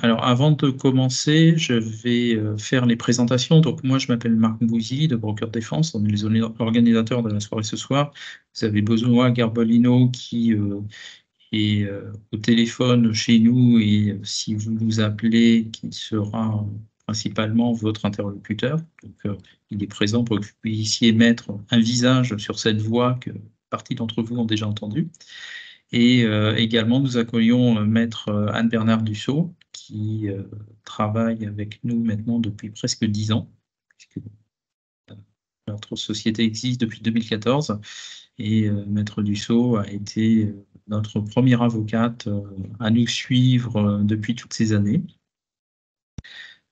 Alors, avant de commencer, je vais faire les présentations. Donc, moi, je m'appelle Marc Bouzy de Broker Défense. On est les organisateurs de la soirée ce soir. Vous avez Benoît Garbolino qui est au téléphone chez nous et si vous nous appelez, qui sera principalement votre interlocuteur. Donc, il est présent pour que vous puissiez mettre un visage sur cette voix que partie d'entre vous ont déjà entendue. Et également, nous accueillons Maître Anne-Bernard Dussault, qui travaille avec nous maintenant depuis presque 10 ans, puisque notre société existe depuis 2014. Et Maître Dussault a été notre première avocate à nous suivre depuis toutes ces années.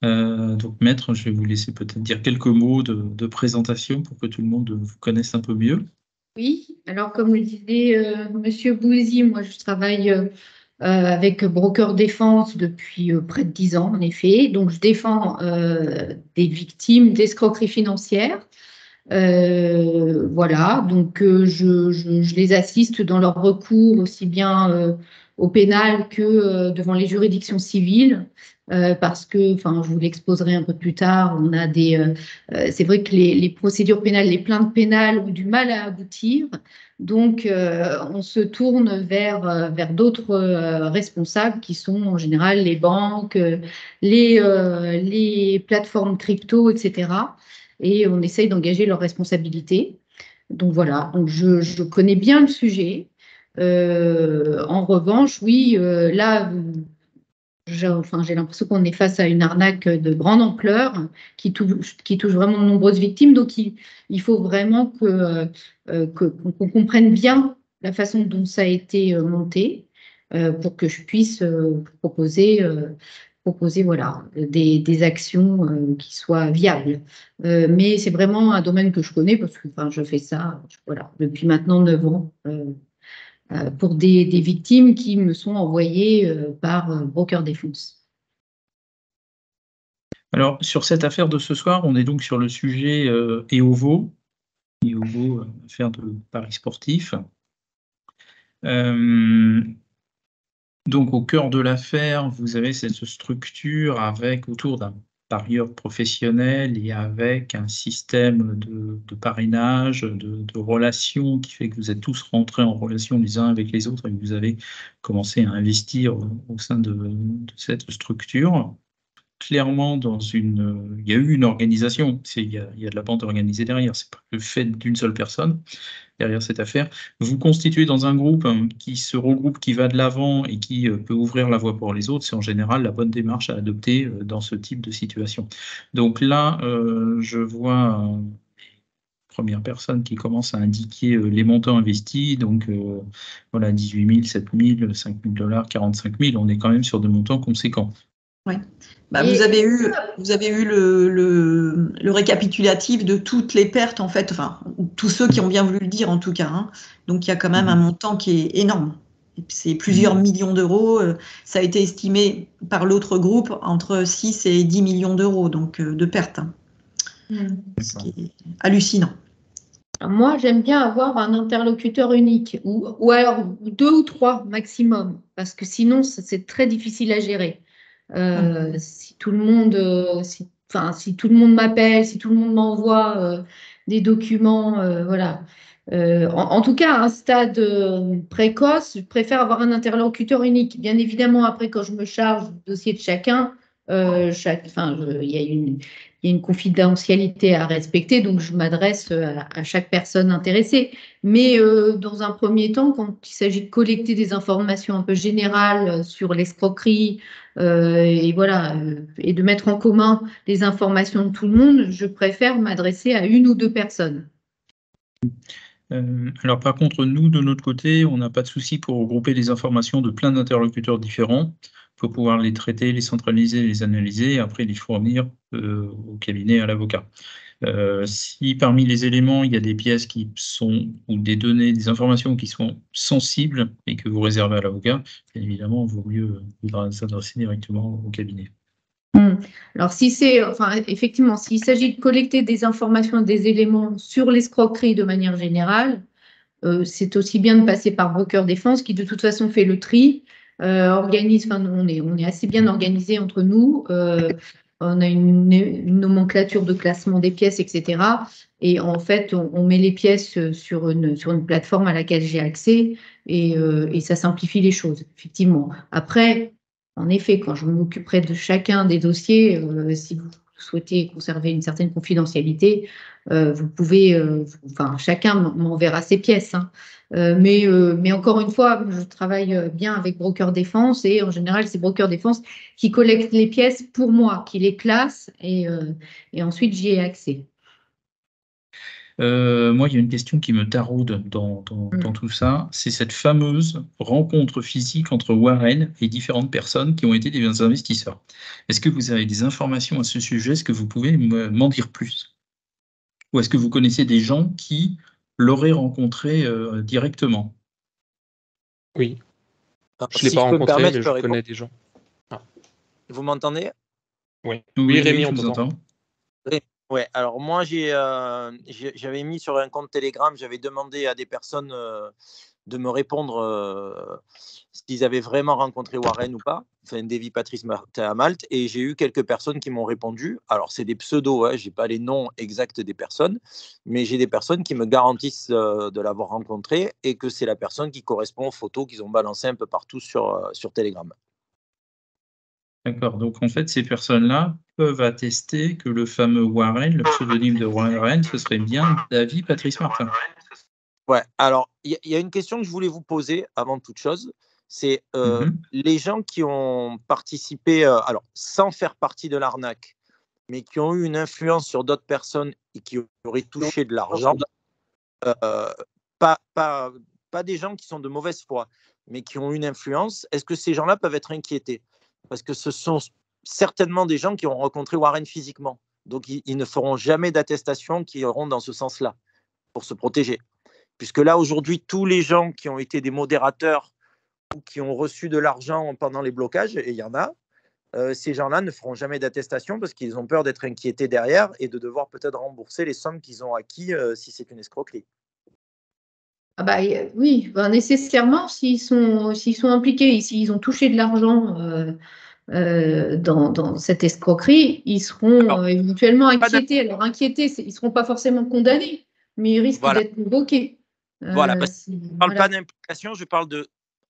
Donc, Maître, je vais vous laisser peut-être dire quelques mots de présentation pour que tout le monde vous connaisse un peu mieux. Oui, alors comme le disait Monsieur Bouzy, moi je travaille avec Broker Défense depuis près de 10 ans en effet. Donc je défends des victimes d'escroquerie financière. Voilà, donc je les assiste dans leur recours aussi bien au pénal que devant les juridictions civiles. Parce que, enfin, je vous l'exposerai un peu plus tard, on a c'est vrai que les procédures pénales, les plaintes pénales ont du mal à aboutir, donc on se tourne vers d'autres responsables qui sont en général les banques, les plateformes crypto, etc. Et on essaye d'engager leurs responsabilités. Donc voilà, donc je connais bien le sujet. En revanche, oui, là, j'ai l'impression qu'on est face à une arnaque de grande ampleur qui touche vraiment de nombreuses victimes. Donc, il faut vraiment qu'on comprenne bien la façon dont ça a été monté pour que je puisse proposer voilà, des actions qui soient viables. Mais c'est vraiment un domaine que je connais parce que je fais ça voilà, depuis maintenant 9 ans. Pour des victimes qui me sont envoyées par Broker Défense. Alors, sur cette affaire de ce soir, on est donc sur le sujet EOVO, affaire de paris sportif. Donc, au cœur de l'affaire, vous avez cette structure autour d'un parieur professionnel et avec un système de parrainage, de relations qui fait que vous êtes tous rentrés en relation les uns avec les autres et que vous avez commencé à investir au sein de cette structure. Clairement, il y a eu une organisation, il y a de la bande organisée derrière, c'est pas le fait d'une seule personne derrière cette affaire. Vous constituez dans un groupe qui se regroupe, qui va de l'avant et qui peut ouvrir la voie pour les autres, c'est en général la bonne démarche à adopter dans ce type de situation. Donc là, je vois première personne qui commence à indiquer les montants investis, donc voilà, 18 000, 7 000, 5 000 $, 45 000, on est quand même sur des montants conséquents. Oui. Bah, vous avez eu le récapitulatif de toutes les pertes, en fait, enfin, tous ceux qui ont bien voulu le dire, en tout cas. Hein. Donc, il y a quand même un montant qui est énorme. C'est plusieurs millions d'euros. Ça a été estimé par l'autre groupe entre 6 et 10 millions d'euros donc, de pertes. Hein. Ce qui est hallucinant. Moi, j'aime bien avoir un interlocuteur unique, ou alors 2 ou 3 maximum, parce que sinon, c'est très difficile à gérer. Si tout le monde, si tout le monde m'appelle, si tout le monde m'envoie des documents, voilà. En tout cas, à un stade précoce, je préfère avoir un interlocuteur unique. Bien évidemment, après, quand je me charge du dossier de chacun, il y a une confidentialité à respecter, donc je m'adresse à chaque personne intéressée. Mais dans un premier temps, quand il s'agit de collecter des informations un peu générales sur l'escroquerie, et voilà, et de mettre en commun les informations de tout le monde, je préfère m'adresser à 1 ou 2 personnes. Alors par contre, nous, de notre côté, on n'a pas de souci pour regrouper les informations de plein d'interlocuteurs différents. Il faut pouvoir les traiter, les centraliser, les analyser et après les fournir au cabinet, à l'avocat. Si parmi les éléments, il y a des pièces qui sont, ou des données, des informations qui sont sensibles et que vous réservez à l'avocat, bien évidemment, il vaut mieux s'adresser directement au cabinet. Alors, effectivement, s'il s'agit de collecter des informations, des éléments sur l'escroquerie de manière générale, c'est aussi bien de passer par Broker Défense qui, de toute façon, fait le tri on est assez bien organisé entre nous. On a une nomenclature de classement des pièces, etc. Et en fait, on met les pièces sur une plateforme à laquelle j'ai accès et ça simplifie les choses, effectivement. Après, en effet, quand je m'occuperai de chacun des dossiers, si vous souhaitez conserver une certaine confidentialité, vous pouvez, chacun m'enverra ses pièces, hein. Mais encore une fois, je travaille bien avec Broker Défense et en général, c'est Broker Défense qui collecte les pièces pour moi, qui les classe et ensuite j'y ai accès. Moi, il y a une question qui me taraude dans tout ça, c'est cette fameuse rencontre physique entre Warren et différentes personnes qui ont été des investisseurs. Est-ce que vous avez des informations à ce sujet? Est-ce que vous pouvez m'en dire plus? Ou est-ce que vous connaissez des gens qui l'auraient rencontré directement? Oui, Alors, je ne l'ai si pas je peux me rencontré, permettre, mais je peux je répondre. connais des gens. Ah, Vous m'entendez? oui. Oui, Oui, Rémi, je on vous t'entend. entends. Oui. Ouais, alors moi, j'avais mis sur un compte Telegram, j'avais demandé à des personnes de me répondre s'ils avaient vraiment rencontré Warren ou pas, enfin Davy Patrice Martin à Malte, et j'ai eu quelques personnes qui m'ont répondu. Alors, c'est des pseudos, hein, je n'ai pas les noms exacts des personnes, mais j'ai des personnes qui me garantissent de l'avoir rencontré et que c'est la personne qui correspond aux photos qu'ils ont balancées un peu partout sur Telegram. D'accord. Donc, en fait, ces personnes-là peuvent attester que le fameux Warren, le pseudonyme de Warren, ce serait bien Davy Patrice Martin. Ouais, alors, il y a une question que je voulais vous poser avant toute chose. C'est les gens qui ont participé, alors sans faire partie de l'arnaque, mais qui ont eu une influence sur d'autres personnes et qui auraient touché de l'argent, pas, pas, pas des gens qui sont de mauvaise foi, mais qui ont une influence, est-ce que ces gens-là peuvent être inquiétés? Parce que ce sont certainement des gens qui ont rencontré Warren physiquement. Donc, ils ne feront jamais d'attestation qui iront dans ce sens-là pour se protéger. Puisque là, aujourd'hui, tous les gens qui ont été des modérateurs ou qui ont reçu de l'argent pendant les blocages, et il y en a, ces gens-là ne feront jamais d'attestation parce qu'ils ont peur d'être inquiétés derrière et de devoir peut-être rembourser les sommes qu'ils ont acquis si c'est une escroquerie. Ah bah, oui, nécessairement, s'ils sont impliqués, s'ils ont touché de l'argent dans cette escroquerie, ils seront éventuellement inquiétés. Alors, inquiétés, ils ne seront pas forcément condamnés, mais ils risquent d'être convoqués. Voilà, je ne parle pas d'implication, je parle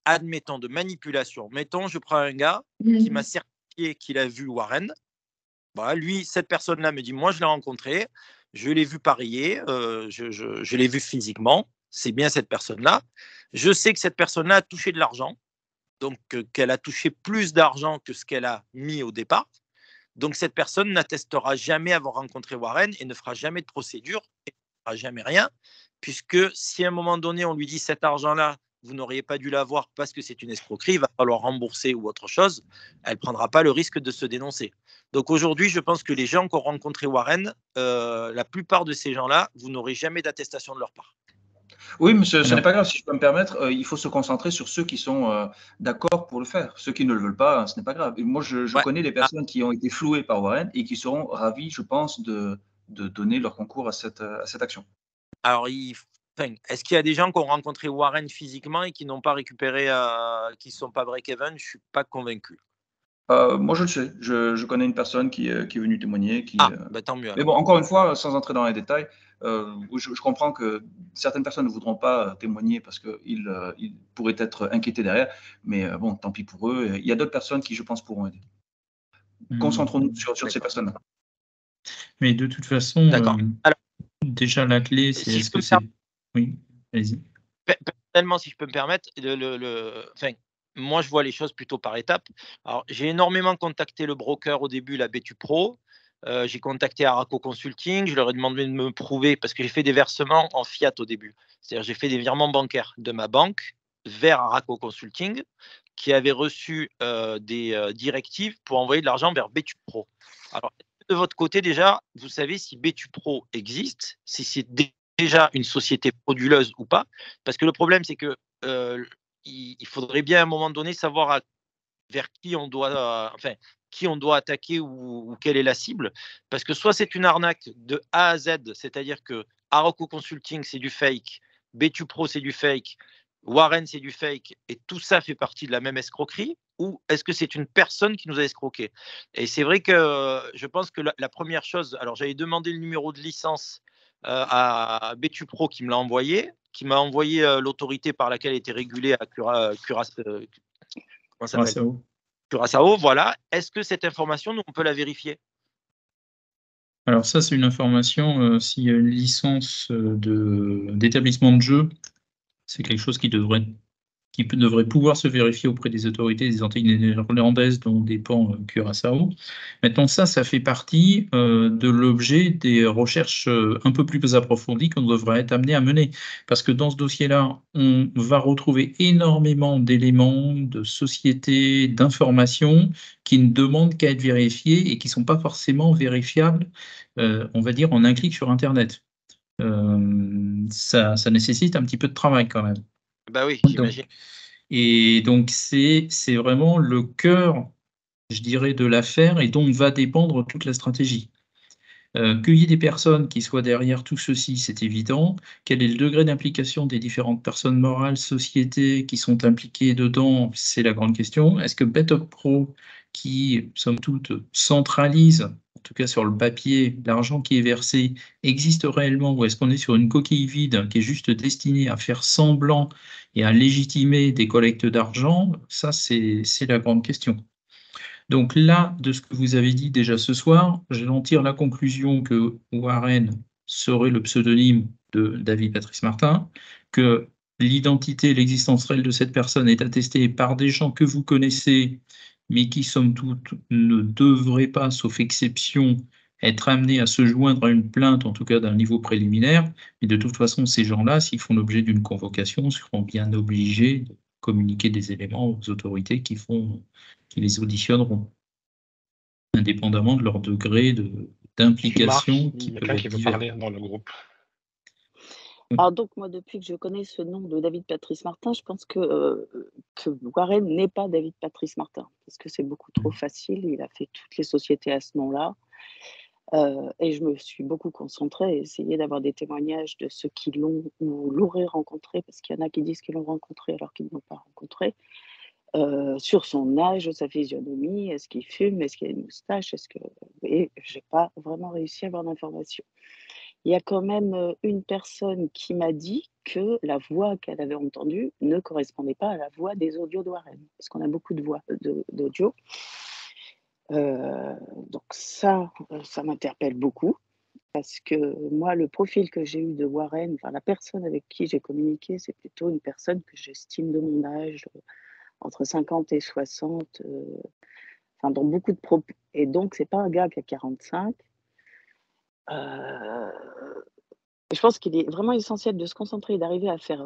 admettons, de manipulation. Mettons, je prends un gars qui m'a certifié qu'il a vu Warren. Voilà, lui, cette personne-là me dit, moi, je l'ai rencontré, je l'ai vu parier, je l'ai vu physiquement, c'est bien cette personne-là. Je sais que cette personne-là a touché de l'argent, donc qu'elle a touché plus d'argent que ce qu'elle a mis au départ. Donc, cette personne n'attestera jamais avoir rencontré Warren et ne fera jamais de procédure, et ne fera jamais rien, puisque si à un moment donné, on lui dit cet argent-là, vous n'auriez pas dû l'avoir parce que c'est une escroquerie, il va falloir rembourser ou autre chose, elle ne prendra pas le risque de se dénoncer. Donc aujourd'hui, je pense que les gens qui ont rencontré Warren, la plupart de ces gens-là, vous n'aurez jamais d'attestation de leur part. Oui, mais ce n'est pas grave, si je peux me permettre, il faut se concentrer sur ceux qui sont d'accord pour le faire. Ceux qui ne le veulent pas, ce n'est pas grave. Et moi, je connais des personnes qui ont été flouées par Warren et qui seront ravis, je pense, de donner leur concours à cette action. Alors, est-ce qu'il y a des gens qui ont rencontré Warren physiquement et qui n'ont pas récupéré, qui ne sont pas break-even? Je ne suis pas convaincu. Moi, je le sais. Je connais une personne qui est venue témoigner. Tant mieux. Mais bon, encore une fois, sans entrer dans les détails, je comprends que certaines personnes ne voudront pas témoigner parce qu'ils pourraient être inquiétés derrière. Mais bon, tant pis pour eux. Il y a d'autres personnes qui, je pense, pourront aider. Concentrons-nous sur ces personnes-là. Mais de toute façon, Alors, déjà la clé, c'est si est-ce que c'est... Oui, allez-y. Personnellement, si je peux me permettre, moi, je vois les choses plutôt par étapes. Alors, j'ai énormément contacté le broker au début, la BTU Pro. J'ai contacté Araco Consulting. Je leur ai demandé de me prouver parce que j'ai fait des versements en fiat au début. C'est-à-dire, j'ai fait des virements bancaires de ma banque vers Araco Consulting qui avait reçu des directives pour envoyer de l'argent vers BTU Pro. Alors, de votre côté, déjà, vous savez si BTU Pro existe, si c'est déjà une société frauduleuse ou pas. Parce que le problème, c'est que il faudrait bien à un moment donné savoir vers qui on doit, attaquer ou quelle est la cible. Parce que soit c'est une arnaque de A à Z, c'est-à-dire que Araco Consulting, c'est du fake, BTU Pro, c'est du fake, Warren, c'est du fake et tout ça fait partie de la même escroquerie, ou est-ce que c'est une personne qui nous a escroqué? Et c'est vrai que je pense que la première chose, alors j'avais demandé le numéro de licence à Betu Pro qui me l'a envoyé, qui m'a envoyé l'autorité par laquelle était régulée à comment ça s'appelle? Curaçao, voilà. Est-ce que cette information, nous, on peut la vérifier? Alors ça, c'est une information, s'il y a une licence d'établissement de jeu, c'est quelque chose qui devrait pouvoir se vérifier auprès des autorités des Antilles néerlandaises dont dépend Curaçao. Maintenant, ça fait partie de l'objet des recherches un peu plus approfondies qu'on devrait être amené à mener. Parce que dans ce dossier-là, on va retrouver énormément d'éléments, de sociétés, d'informations qui ne demandent qu'à être vérifiées et qui ne sont pas forcément vérifiables, on va dire, en un clic sur Internet. Ça nécessite un petit peu de travail quand même. Bah oui, j'imagine. Et donc, c'est vraiment le cœur, je dirais, de l'affaire et dont va dépendre toute la stratégie. Qu'il y ait des personnes qui soient derrière tout ceci, c'est évident. Quel est le degré d'implication des différentes personnes morales, sociétés qui sont impliquées dedans, c'est la grande question. Est-ce que BetUp Pro, qui, somme toute, centralise, en tout cas sur le papier, l'argent qui est versé, existe réellement, ou est-ce qu'on est sur une coquille vide qui est juste destinée à faire semblant et à légitimer des collectes d'argent? Ça, c'est la grande question. Donc là, de ce que vous avez dit déjà ce soir, j'en tire la conclusion que Warren serait le pseudonyme de David Patrice Martin, que l'identité et l'existence réelle de cette personne est attestée par des gens que vous connaissez, mais qui, somme toute, ne devraient pas, sauf exception, être amenés à se joindre à une plainte, en tout cas d'un niveau préliminaire. Mais de toute façon, ces gens-là, s'ils font l'objet d'une convocation, seront bien obligés de communiquer des éléments aux autorités qui les auditionneront, indépendamment de leur degré d'implication. Il y a quelqu'un qui veut parler dans le groupe. Alors donc, moi, depuis que je connais ce nom de David Patrice Martin, je pense que Warren n'est pas David Patrice Martin, parce que c'est beaucoup trop facile. Il a fait toutes les sociétés à ce nom-là. Et je me suis beaucoup concentrée à essayer d'avoir des témoignages de ceux qui l'ont ou l'auraient rencontré, parce qu'il y en a qui disent qu'ils l'ont rencontré alors qu'ils ne l'ont pas rencontré, sur son âge, sa physionomie, est-ce qu'il fume, est-ce qu'il a une moustache, et je n'ai pas vraiment réussi à avoir d'informations. Il y a quand même une personne qui m'a dit que la voix qu'elle avait entendue ne correspondait pas à la voix des audios de Warren, parce qu'on a beaucoup de voix d'audio. Donc ça m'interpelle beaucoup, parce que moi, le profil que j'ai eu de Warren, enfin la personne avec qui j'ai communiqué, c'est plutôt une personne que j'estime de mon âge, entre 50 et 60, enfin dans beaucoup de propos. Et donc, c'est pas un gars qui a 45. Je pense qu'il est vraiment essentiel de se concentrer et d'arriver à faire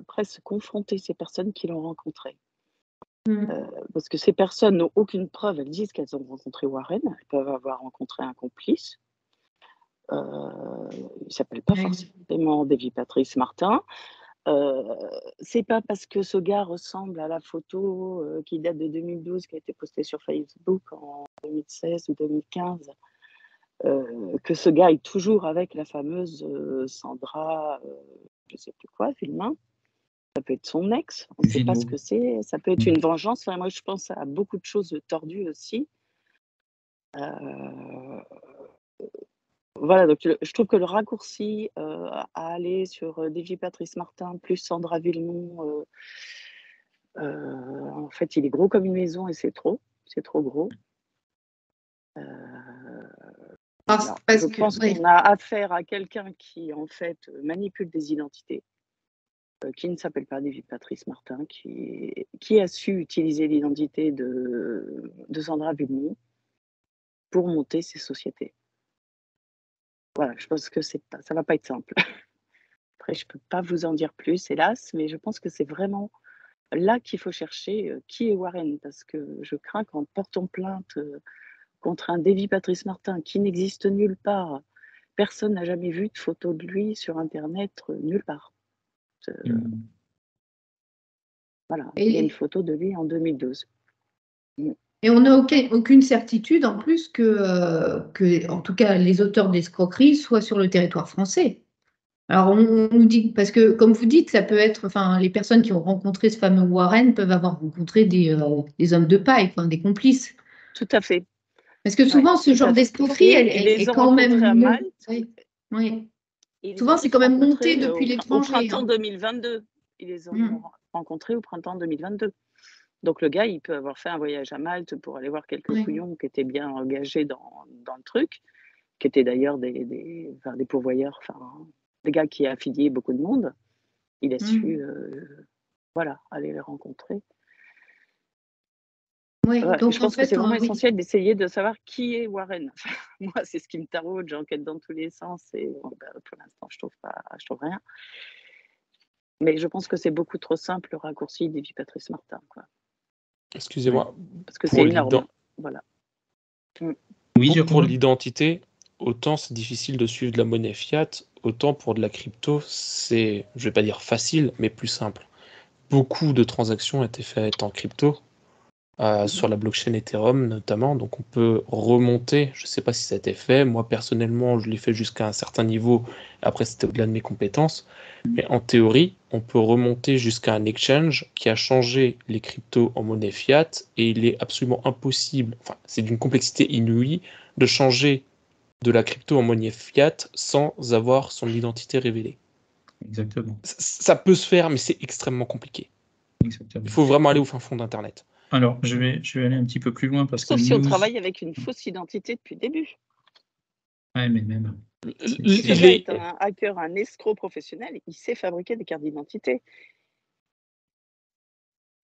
presque confronter ces personnes qui l'ont rencontré. Parce que ces personnes n'ont aucune preuve. Elles disent qu'elles ont rencontré Warren. Elles peuvent avoir rencontré un complice. Il ne s'appelle pas forcément David Patrice Martin. C'est pas parce que ce gars ressemble à la photo qui date de 2012, qui a été postée sur Facebook en 2016 ou 2015, que ce gars est toujours avec la fameuse Sandra, je ne sais plus quoi, Villemain. Ça peut être son ex, on ne sait pas ce que c'est. Ça peut être une vengeance. Enfin, moi, je pense à beaucoup de choses tordues aussi. Voilà, donc je trouve que le raccourci à aller sur David Patrice Martin plus Sandra Villemont, en fait, il est gros comme une maison et c'est trop gros. Je pense qu'on a affaire à quelqu'un qui, en fait, manipule des identités, qui ne s'appelle pas David Patrice Martin, qui a su utiliser l'identité de Sandra Villemont pour monter ses sociétés. Voilà, je pense que ça ne va pas être simple. Après, je ne peux pas vous en dire plus, hélas, mais je pense que c'est vraiment là qu'il faut chercher qui est Warren, parce que je crains qu'en portant plainte contre un David Patrice Martin qui n'existe nulle part, personne n'a jamais vu de photo de lui sur Internet, nulle part. Voilà, il y a une photo de lui en 2012. Et on n'a aucune certitude en plus que, en tout cas, les auteurs d'escroqueries soient sur le territoire français. Alors, on nous dit, parce que comme vous dites, ça peut être, enfin, les personnes qui ont rencontré ce fameux Warren peuvent avoir rencontré des hommes de paille, enfin, des complices. Tout à fait. Parce que souvent, ce genre d'escroquerie, elle est quand même à Malte. Oui. Souvent, c'est quand même monté depuis l'étranger. Au printemps 2022. Ils les ont rencontrés au printemps 2022. Donc, le gars, il peut avoir fait un voyage à Malte pour aller voir quelques couillons qui étaient bien engagés dans le truc, qui étaient d'ailleurs des pourvoyeurs, enfin, des gars qui affiliaient beaucoup de monde. Il a su aller les rencontrer. Oui, donc je pense que c'est vraiment essentiel d'essayer de savoir qui est Warren. Moi, c'est ce qui me taraude, j'enquête dans tous les sens et pour l'instant, je trouve rien. Mais je pense que c'est beaucoup trop simple le raccourci d'Evie Patrice Martin, quoi. Excusez-moi. Parce que c'est énorme. Voilà. Oui, pour l'identité, autant c'est difficile de suivre de la monnaie fiat, autant pour de la crypto, c'est, je vais pas dire facile, mais plus simple. Beaucoup de transactions ont été faites en crypto, sur la blockchain Ethereum notamment, donc on peut remonter, je ne sais pas si ça a été fait, moi personnellement je l'ai fait jusqu'à un certain niveau, après c'était au-delà de mes compétences, mais en théorie on peut remonter jusqu'à un exchange qui a changé les cryptos en monnaie fiat, et il est absolument impossible, enfin c'est d'une complexité inouïe, de changer de la crypto en monnaie fiat sans avoir son identité révélée. Exactement. Ça peut se faire, mais c'est extrêmement compliqué. Exactement. Il faut vraiment aller au fin fond d'Internet. Alors, je vais aller un petit peu plus loin parce Sauf si on travaille avec une fausse identité depuis le début. Ouais, mais même. Si ce gars est un hacker, un escroc professionnel, il sait fabriquer des cartes d'identité.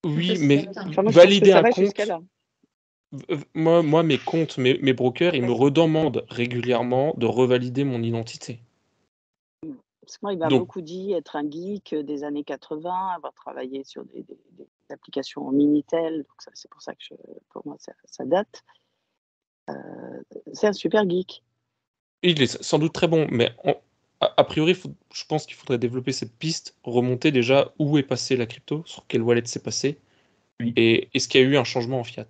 Oui, mais valider un compte. Moi, mes comptes, mes brokers, ils me redemandent régulièrement de revalider mon identité. Parce que moi, il m'a beaucoup dit être un geek des années 80, avoir travaillé sur des applications en Minitel. Donc c'est pour ça que pour moi, ça date. C'est un super geek. Il est sans doute très bon, mais a priori, je pense qu'il faudrait développer cette piste, remonter déjà où est passée la crypto, sur quelle wallet c'est passé, et est-ce qu'il y a eu un changement en fiat.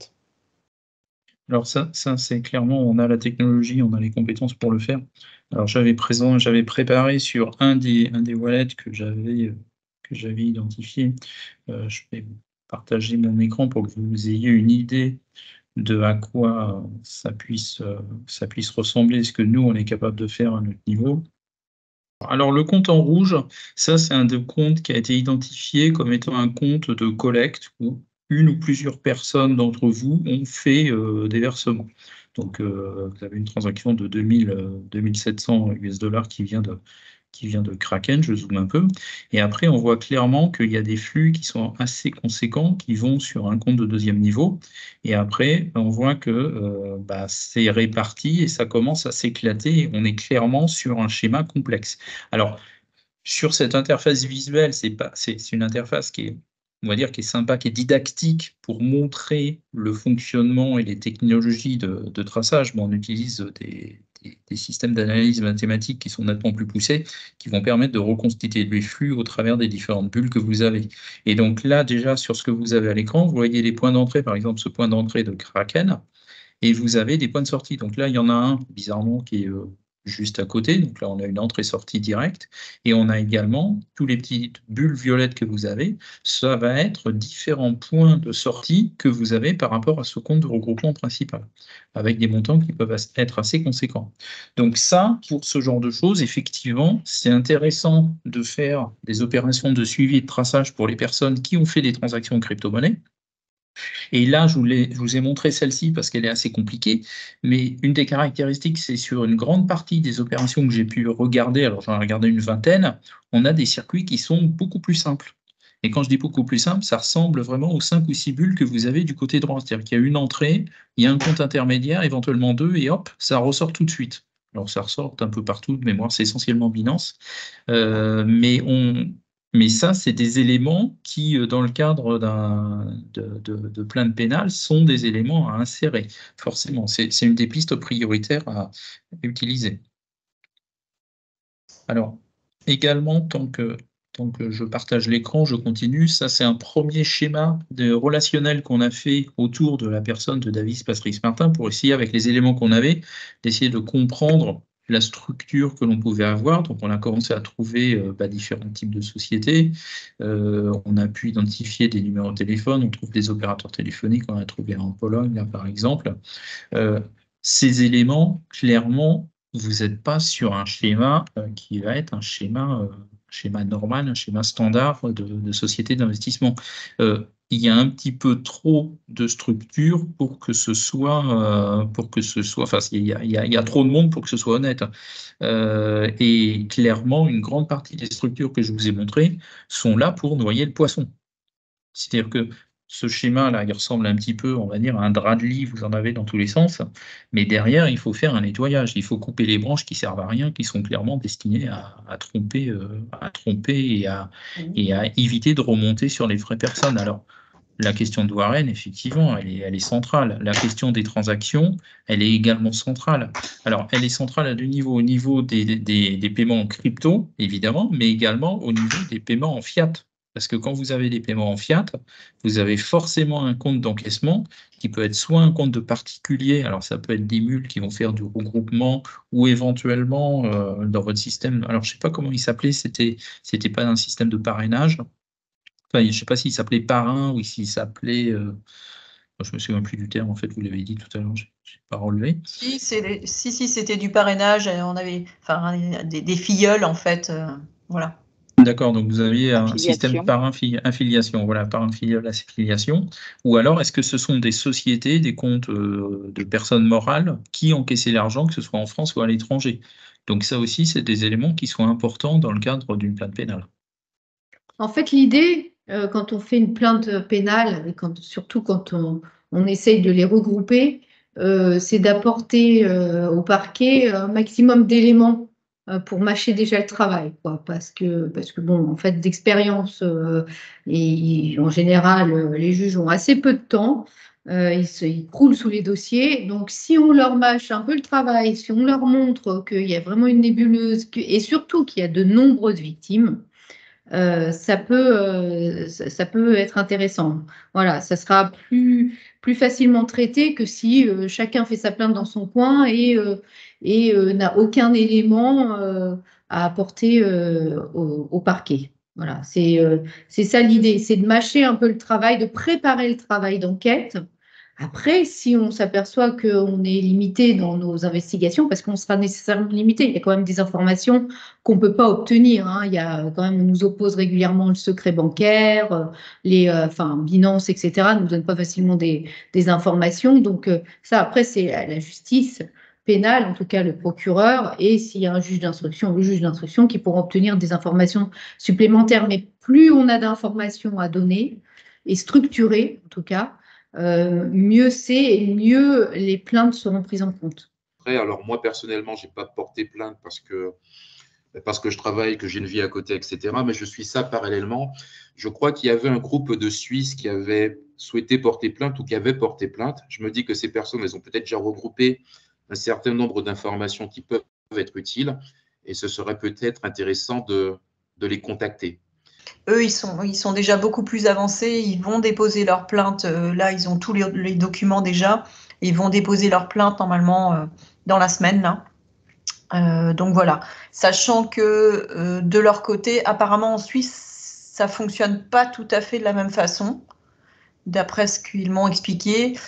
Alors ça c'est clairement, on a la technologie, on a les compétences pour le faire. Alors j'avais préparé sur un des wallets que j'avais identifié. Je vais partager mon écran pour que vous ayez une idée de à quoi ça puisse ressembler, ce que nous on est capable de faire à notre niveau. Alors le compte en rouge, ça c'est un compte qui a été identifié comme étant un compte de collecte où une ou plusieurs personnes d'entre vous ont fait des versements. Donc vous avez une transaction de 2700 $ qui vient de Kraken, je zoome un peu, et après on voit clairement qu'il y a des flux qui sont assez conséquents qui vont sur un compte de deuxième niveau, et après on voit que c'est réparti et ça commence à s'éclater, et on est clairement sur un schéma complexe. Alors, sur cette interface visuelle, c'est une interface qui est, on va dire, qui est sympa, qui est didactique pour montrer le fonctionnement et les technologies de traçage. Bon, on utilise des systèmes d'analyse mathématique qui sont nettement plus poussés, qui vont permettre de reconstituer les flux au travers des différentes bulles que vous avez. Et donc là, déjà, sur ce que vous avez à l'écran, vous voyez les points d'entrée, par exemple, ce point d'entrée de Kraken, et vous avez des points de sortie. Donc là, il y en a un, bizarrement, qui est juste à côté. Donc là, on a une entrée-sortie directe. Et on a également tous les petites bulles violettes que vous avez. Ça va être différents points de sortie que vous avez par rapport à ce compte de regroupement principal, avec des montants qui peuvent être assez conséquents. Donc ça, pour ce genre de choses, effectivement, c'est intéressant de faire des opérations de suivi et de traçage pour les personnes qui ont fait des transactions en crypto-monnaie. Et là, je vous ai montré celle-ci parce qu'elle est assez compliquée, mais une des caractéristiques, c'est sur une grande partie des opérations que j'ai pu regarder, alors j'en ai regardé une vingtaine, on a des circuits qui sont beaucoup plus simples. Et quand je dis beaucoup plus simple, ça ressemble vraiment aux 5 ou 6 bulles que vous avez du côté droit. C'est-à-dire qu'il y a une entrée, il y a un compte intermédiaire, éventuellement 2, et hop, ça ressort tout de suite. Alors ça ressort un peu partout de mémoire, c'est essentiellement Binance. Mais ça, c'est des éléments qui, dans le cadre de plainte pénale, sont des éléments à insérer. Forcément, c'est une des pistes prioritaires à utiliser. Alors, également, tant que je partage l'écran, je continue. Ça, c'est un premier schéma relationnel qu'on a fait autour de la personne de Davis Patrice Martin pour essayer, avec les éléments qu'on avait, d'essayer de comprendre la structure que l'on pouvait avoir. Donc, on a commencé à trouver différents types de sociétés. On a pu identifier des numéros de téléphone. On trouve des opérateurs téléphoniques. On a trouvé en Pologne, là, par exemple. Ces éléments, clairement, vous n'êtes pas sur un schéma qui va être un schéma normal, un schéma standard de société d'investissement. Il y a un petit peu trop de structures pour que ce soit, enfin, il y a trop de monde pour que ce soit honnête. Et clairement, une grande partie des structures que je vous ai montrées sont là pour noyer le poisson. C'est-à-dire que ce schéma-là, il ressemble un petit peu, on va dire, à un drap de lit, vous en avez dans tous les sens, mais derrière, il faut faire un nettoyage, il faut couper les branches qui servent à rien, qui sont clairement destinées à tromper et à éviter de remonter sur les vraies personnes. Alors, la question de Warren, effectivement, elle est centrale. La question des transactions, elle est également centrale. Alors, elle est centrale à deux niveaux. Au niveau des paiements en crypto, évidemment, mais également au niveau des paiements en fiat. Parce que quand vous avez des paiements en fiat, vous avez forcément un compte d'encaissement qui peut être soit un compte de particulier, alors ça peut être des mules qui vont faire du regroupement, ou éventuellement dans votre système, alors je ne sais pas comment il s'appelait, c'était pas un système de parrainage. Enfin, je ne sais pas s'il s'appelait parrain ou s'il s'appelait. Je ne me souviens plus du terme, en fait, vous l'avez dit tout à l'heure, je n'ai pas relevé. Si, c'était du parrainage, on avait des filleuls, en fait, voilà. D'accord, donc vous aviez un système parrain-affiliation, voilà, parrain-filleul affiliation. Ou alors, est-ce que ce sont des sociétés, des comptes de personnes morales qui encaissaient l'argent, que ce soit en France ou à l'étranger? Donc ça aussi, c'est des éléments qui sont importants dans le cadre d'une plainte pénale. En fait, l'idée, quand on fait une plainte pénale, et surtout quand on essaye de les regrouper, c'est d'apporter au parquet un maximum d'éléments pour mâcher déjà le travail, quoi, parce que bon, en fait, d'expérience, et en général, les juges ont assez peu de temps, ils croulent sous les dossiers, donc si on leur mâche un peu le travail, si on leur montre qu'il y a vraiment une nébuleuse, et surtout qu'il y a de nombreuses victimes, ça peut être intéressant. Voilà, ça sera plus facilement traité que si chacun fait sa plainte dans son coin et n'a aucun élément à apporter au parquet. Voilà, c'est ça l'idée, c'est de mâcher un peu le travail, de préparer le travail d'enquête. Après, si on s'aperçoit qu'on est limité dans nos investigations, parce qu'on sera nécessairement limité, il y a quand même des informations qu'on ne peut pas obtenir. Hein. Il y a quand même, on nous oppose régulièrement le secret bancaire, Binance, etc. ne nous donnent pas facilement des informations. Donc ça, après, c'est la justice pénale, en tout cas le procureur, et s'il y a un juge d'instruction ou le juge d'instruction qui pourront obtenir des informations supplémentaires. Mais plus on a d'informations à donner, et structurées en tout cas, mieux c'est et mieux les plaintes seront prises en compte. Après, alors moi personnellement, je n'ai pas porté plainte parce que je travaille, que j'ai une vie à côté, etc. Mais je suis ça parallèlement. Je crois qu'il y avait un groupe de Suisses qui avait souhaité porter plainte ou qui avait porté plainte. Je me dis que ces personnes, elles ont peut-être déjà regroupé un certain nombre d'informations qui peuvent être utiles et ce serait peut-être intéressant de les contacter. Eux, ils sont déjà beaucoup plus avancés. Ils vont déposer leur plainte. Là, ils ont tous les documents déjà. Ils vont déposer leur plainte normalement dans la semaine. Là. Donc voilà. Sachant que de leur côté, apparemment en Suisse, ça ne fonctionne pas tout à fait de la même façon, d'après ce qu'ils m'ont expliqué,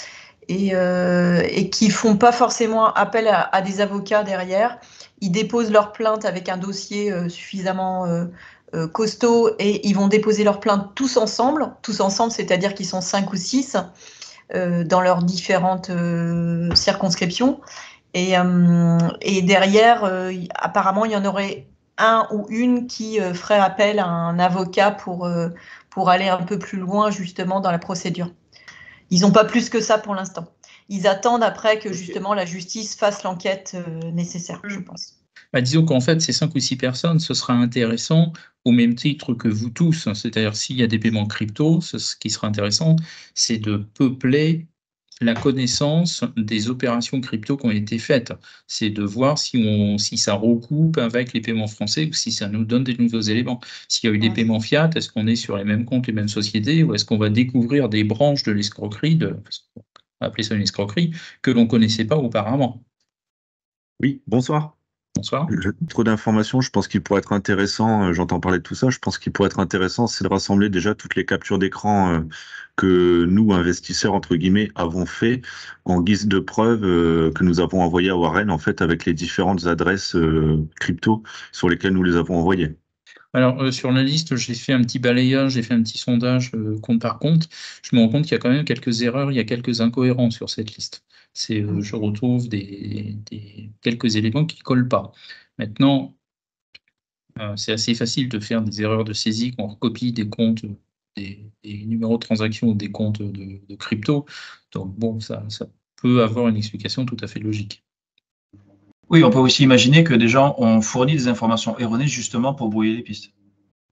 et qui ne font pas forcément appel à des avocats derrière. Ils déposent leur plainte avec un dossier suffisamment costaud et ils vont déposer leur plainte tous ensemble, c'est-à-dire qu'ils sont 5 ou 6 dans leurs différentes circonscriptions. Et derrière, apparemment, il y en aurait un ou une qui ferait appel à un avocat pour aller un peu plus loin justement dans la procédure. Ils n'ont pas plus que ça pour l'instant. Ils attendent après que justement la justice fasse l'enquête nécessaire, je pense. Disons qu'en fait, ces 5 ou 6 personnes, ce sera intéressant au même titre que vous tous. C'est-à-dire, s'il y a des paiements crypto, ce qui sera intéressant, c'est de peupler la connaissance des opérations crypto qui ont été faites. C'est de voir si ça recoupe avec les paiements français ou si ça nous donne des nouveaux éléments. S'il y a eu des paiements fiat, est-ce qu'on est sur les mêmes comptes, les mêmes sociétés, ou est-ce qu'on va découvrir des branches de l'escroquerie, on va appeler ça une escroquerie, que l'on ne connaissait pas auparavant? Oui, bonsoir. Bonsoir. Trop d'informations, je pense qu'il pourrait être intéressant, j'entends parler de tout ça, je pense qu'il pourrait être intéressant, c'est de rassembler déjà toutes les captures d'écran que nous, investisseurs, entre guillemets, avons fait en guise de preuve que nous avons envoyé à Warren, en fait, avec les différentes adresses crypto sur lesquelles nous les avons envoyées. Alors, sur la liste, j'ai fait un petit balayage, j'ai fait un petit sondage compte par compte. Je me rends compte qu'il y a quand même quelques erreurs, il y a quelques incohérences sur cette liste. Je retrouve quelques éléments qui ne collent pas. Maintenant, c'est assez facile de faire des erreurs de saisie quand on recopie des comptes, des numéros de transaction ou des comptes de crypto. Donc, bon, ça peut avoir une explication tout à fait logique. Oui, on peut aussi imaginer que des gens ont fourni des informations erronées justement pour brouiller les pistes.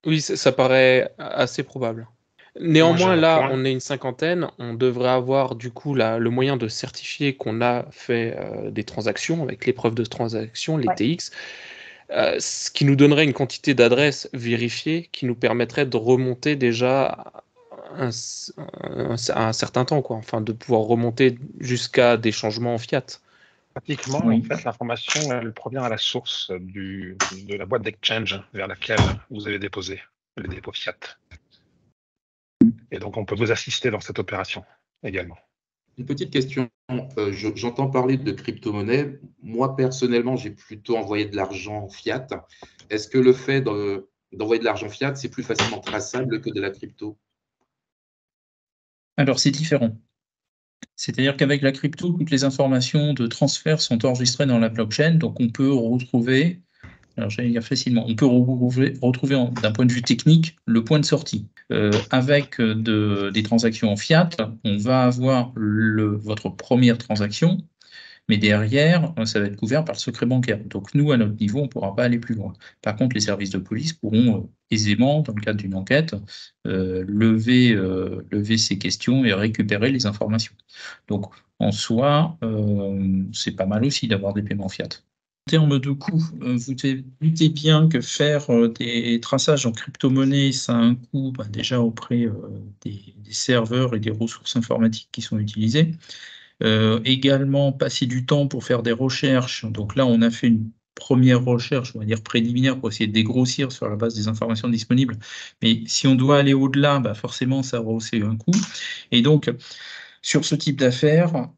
Oui, ça paraît assez probable. Néanmoins, là, on est une cinquantaine, on devrait avoir du coup le moyen de certifier qu'on a fait des transactions avec les preuves de transaction, les TX, ce qui nous donnerait une quantité d'adresses vérifiées qui nous permettrait de remonter déjà un certain temps, quoi. Enfin, de pouvoir remonter jusqu'à des changements en fiat. Pratiquement, en fait, l'information, elle provient à la source de la boîte d'exchange vers laquelle vous avez déposé les dépôts fiat. Et donc, on peut vous assister dans cette opération également. Une petite question. J'entends parler de crypto-monnaie. Moi, personnellement, j'ai plutôt envoyé de l'argent fiat. Est-ce que le fait d'envoyer de l'argent fiat, c'est plus facilement traçable que de la crypto? Alors, c'est différent. C'est-à-dire qu'avec la crypto, toutes les informations de transfert sont enregistrées dans la blockchain, donc on peut retrouver, alors j'allais dire facilement, on peut retrouver d'un point de vue technique le point de sortie. Avec des transactions en fiat, on va avoir votre première transaction, mais derrière, ça va être couvert par le secret bancaire. Donc nous, à notre niveau, on ne pourra pas aller plus loin. Par contre, les services de police pourront aisément, dans le cadre d'une enquête, lever ces questions et récupérer les informations. Donc, en soi, c'est pas mal aussi d'avoir des paiements fiat. En termes de coût, vous doutez bien que faire des traçages en crypto-monnaie, ça a un coût déjà auprès des serveurs et des ressources informatiques qui sont utilisées. Également, passer du temps pour faire des recherches. Donc là, on a fait une première recherche, on va dire préliminaire, pour essayer de dégrossir sur la base des informations disponibles. Mais si on doit aller au-delà, forcément, ça aura aussi un coût. Et donc, sur ce type d'affaires,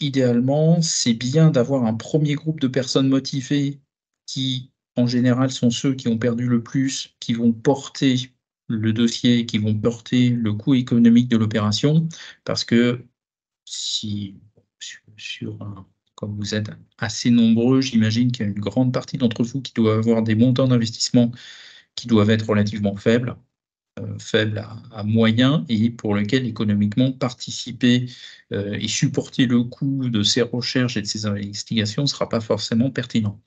idéalement, c'est bien d'avoir un premier groupe de personnes motivées qui, en général, sont ceux qui ont perdu le plus, qui vont porter le dossier, qui vont porter le coût économique de l'opération, parce que comme vous êtes assez nombreux, j'imagine qu'il y a une grande partie d'entre vous qui doivent avoir des montants d'investissement qui doivent être relativement faibles à moyen, et pour lequel économiquement participer et supporter le coût de ces recherches et de ces investigations ne sera pas forcément pertinent.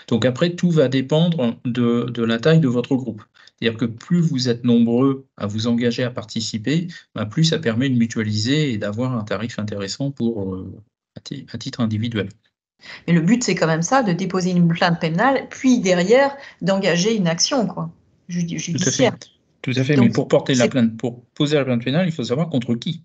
Donc après, tout va dépendre de la taille de votre groupe. C'est-à-dire que plus vous êtes nombreux à vous engager à participer, plus ça permet de mutualiser et d'avoir un tarif intéressant à titre individuel. Mais le but, c'est quand même ça, de déposer une plainte pénale, puis derrière, d'engager une action, quoi, judiciaire. Tout à fait. Donc, mais pour poser la plainte pénale, il faut savoir contre qui.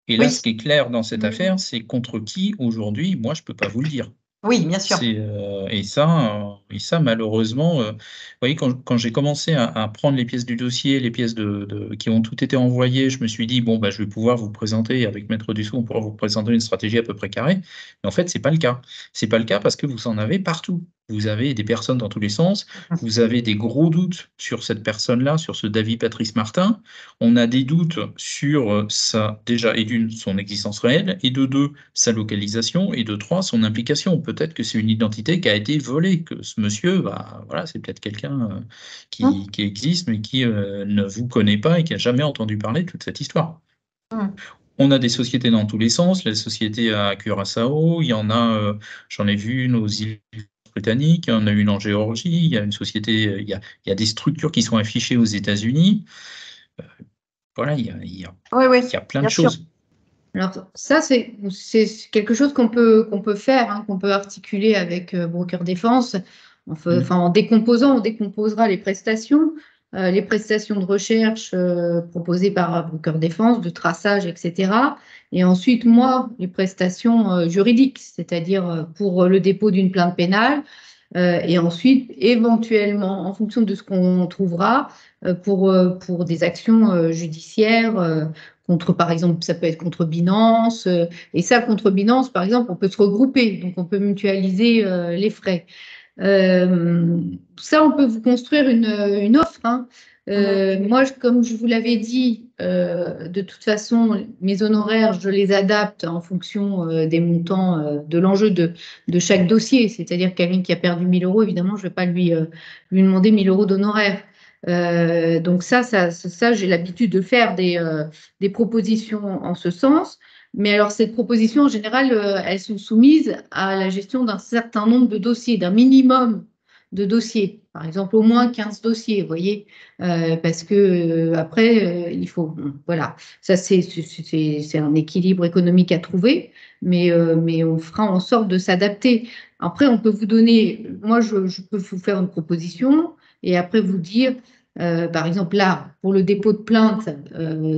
Et là, ce qui est clair dans cette affaire, c'est contre qui, aujourd'hui, moi, je ne peux pas vous le dire. Oui, bien sûr. Et ça, malheureusement, vous voyez, quand j'ai commencé à prendre les pièces du dossier, les pièces qui ont toutes été envoyées, je me suis dit, bon, je vais pouvoir vous présenter, avec Maître Dussault, on pourra vous présenter une stratégie à peu près carrée. Mais en fait, ce n'est pas le cas. Ce n'est pas le cas parce que vous en avez partout. Vous avez des personnes dans tous les sens. Vous avez des gros doutes sur cette personne-là, sur ce David Patrice Martin. On a des doutes sur déjà, et d'une, son existence réelle, et de deux, sa localisation, et de trois, son implication. Peut-être que c'est une identité qui a été volée, que ce monsieur, voilà, c'est peut-être quelqu'un qui existe, mais qui ne vous connaît pas et qui n'a jamais entendu parler de toute cette histoire. On a des sociétés dans tous les sens. La société à Curaçao, il y en a, j'en ai vu une aux îles britanniques, il y en a une en Géorgie, il y a une société, il y a des structures qui sont affichées aux États-Unis. Voilà, il y a plein de choses. Sûr. Alors ça, c'est quelque chose qu'on peut faire, qu'on peut articuler avec Broker Défense. En décomposant, on décomposera les prestations de recherche proposées par Broker Défense, de traçage, etc. Et ensuite, moi, les prestations juridiques, c'est-à-dire pour le dépôt d'une plainte pénale, Et ensuite, éventuellement, en fonction de ce qu'on trouvera, pour des actions judiciaires, contre, par exemple, ça peut être contre Binance. Et ça, contre Binance, par exemple, on peut se regrouper, donc on peut mutualiser les frais. Ça, on peut vous construire une offre, hein. Moi, comme je vous l'avais dit, de toute façon, mes honoraires, je les adapte en fonction des montants, de l'enjeu de chaque dossier. C'est-à-dire quelqu'un qui a perdu 1 000 €, évidemment, je ne vais pas lui demander 1 000 € d'honoraires. Donc ça j'ai l'habitude de faire des propositions en ce sens. Mais alors, ces propositions, en général, elles sont soumises à la gestion d'un certain nombre de dossiers, d'un minimum de dossiers. Par exemple, au moins 15 dossiers, vous voyez, parce que après, il faut… voilà, ça, c'est un équilibre économique à trouver, mais on fera en sorte de s'adapter. Après, on peut vous donner… Moi, je peux vous faire une proposition et après vous dire… par exemple, là, pour le dépôt de plainte,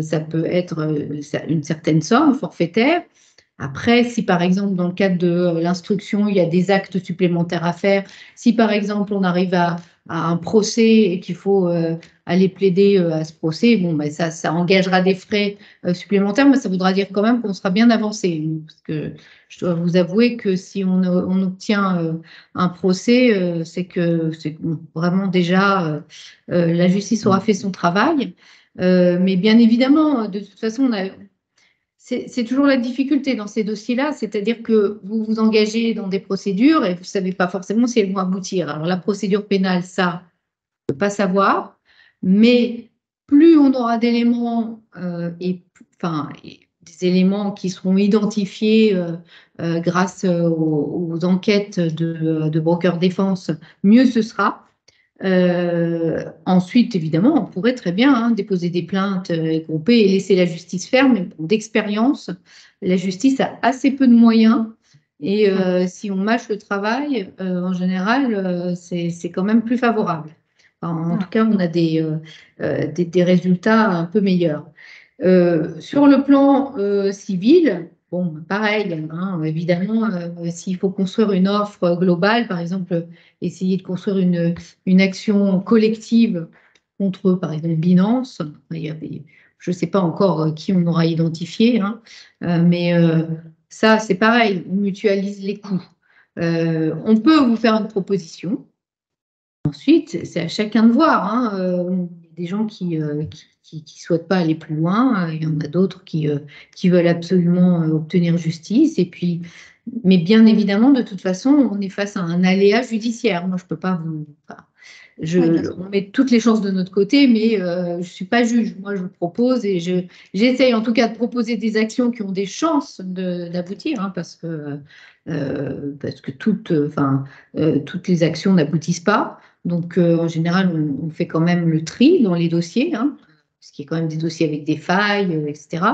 ça peut être une certaine somme forfaitaire. Après, si par exemple, dans le cadre de l'instruction, il y a des actes supplémentaires à faire, si par exemple, on arrive à un procès et qu'il faut aller plaider à ce procès, bon, ben, ça engagera des frais supplémentaires, mais ça voudra dire quand même qu'on sera bien avancé. Parce que je dois vous avouer que si on obtient un procès, c'est que c'est vraiment déjà la justice aura fait son travail. Mais bien évidemment, de toute façon, c'est toujours la difficulté dans ces dossiers-là, c'est-à-dire que vous vous engagez dans des procédures et vous ne savez pas forcément si elles vont aboutir. Alors la procédure pénale, ça, on ne peut pas savoir, mais plus on aura d'éléments et des éléments qui seront identifiés grâce aux enquêtes de Broker Défense, mieux ce sera. Ensuite, évidemment, on pourrait très bien déposer des plaintes groupées et laisser la justice faire, mais d'expérience, la justice a assez peu de moyens et si on mâche le travail, en général, c'est quand même plus favorable. En tout cas, on a des résultats un peu meilleurs. Sur le plan civil, bon, pareil, évidemment, s'il faut construire une offre globale, par exemple, essayer de construire une action collective contre, par exemple, Binance, je ne sais pas encore qui on aura identifié, mais ça, c'est pareil, on mutualise les coûts. On peut vous faire une proposition. Ensuite, c'est à chacun de voir. Il y a des gens qui souhaitent pas aller plus loin. Il y en a d'autres qui veulent absolument obtenir justice. Et puis, mais bien évidemment, de toute façon, on est face à un aléa judiciaire. Moi, je peux pas vous… on met toutes les chances de notre côté, mais je suis pas juge. Moi, je propose et j'essaye en tout cas de proposer des actions qui ont des chances d'aboutir, parce que toutes les actions n'aboutissent pas. Donc, en général, on fait quand même le tri dans les dossiers, parce qu'il y a quand même des dossiers avec des failles, etc.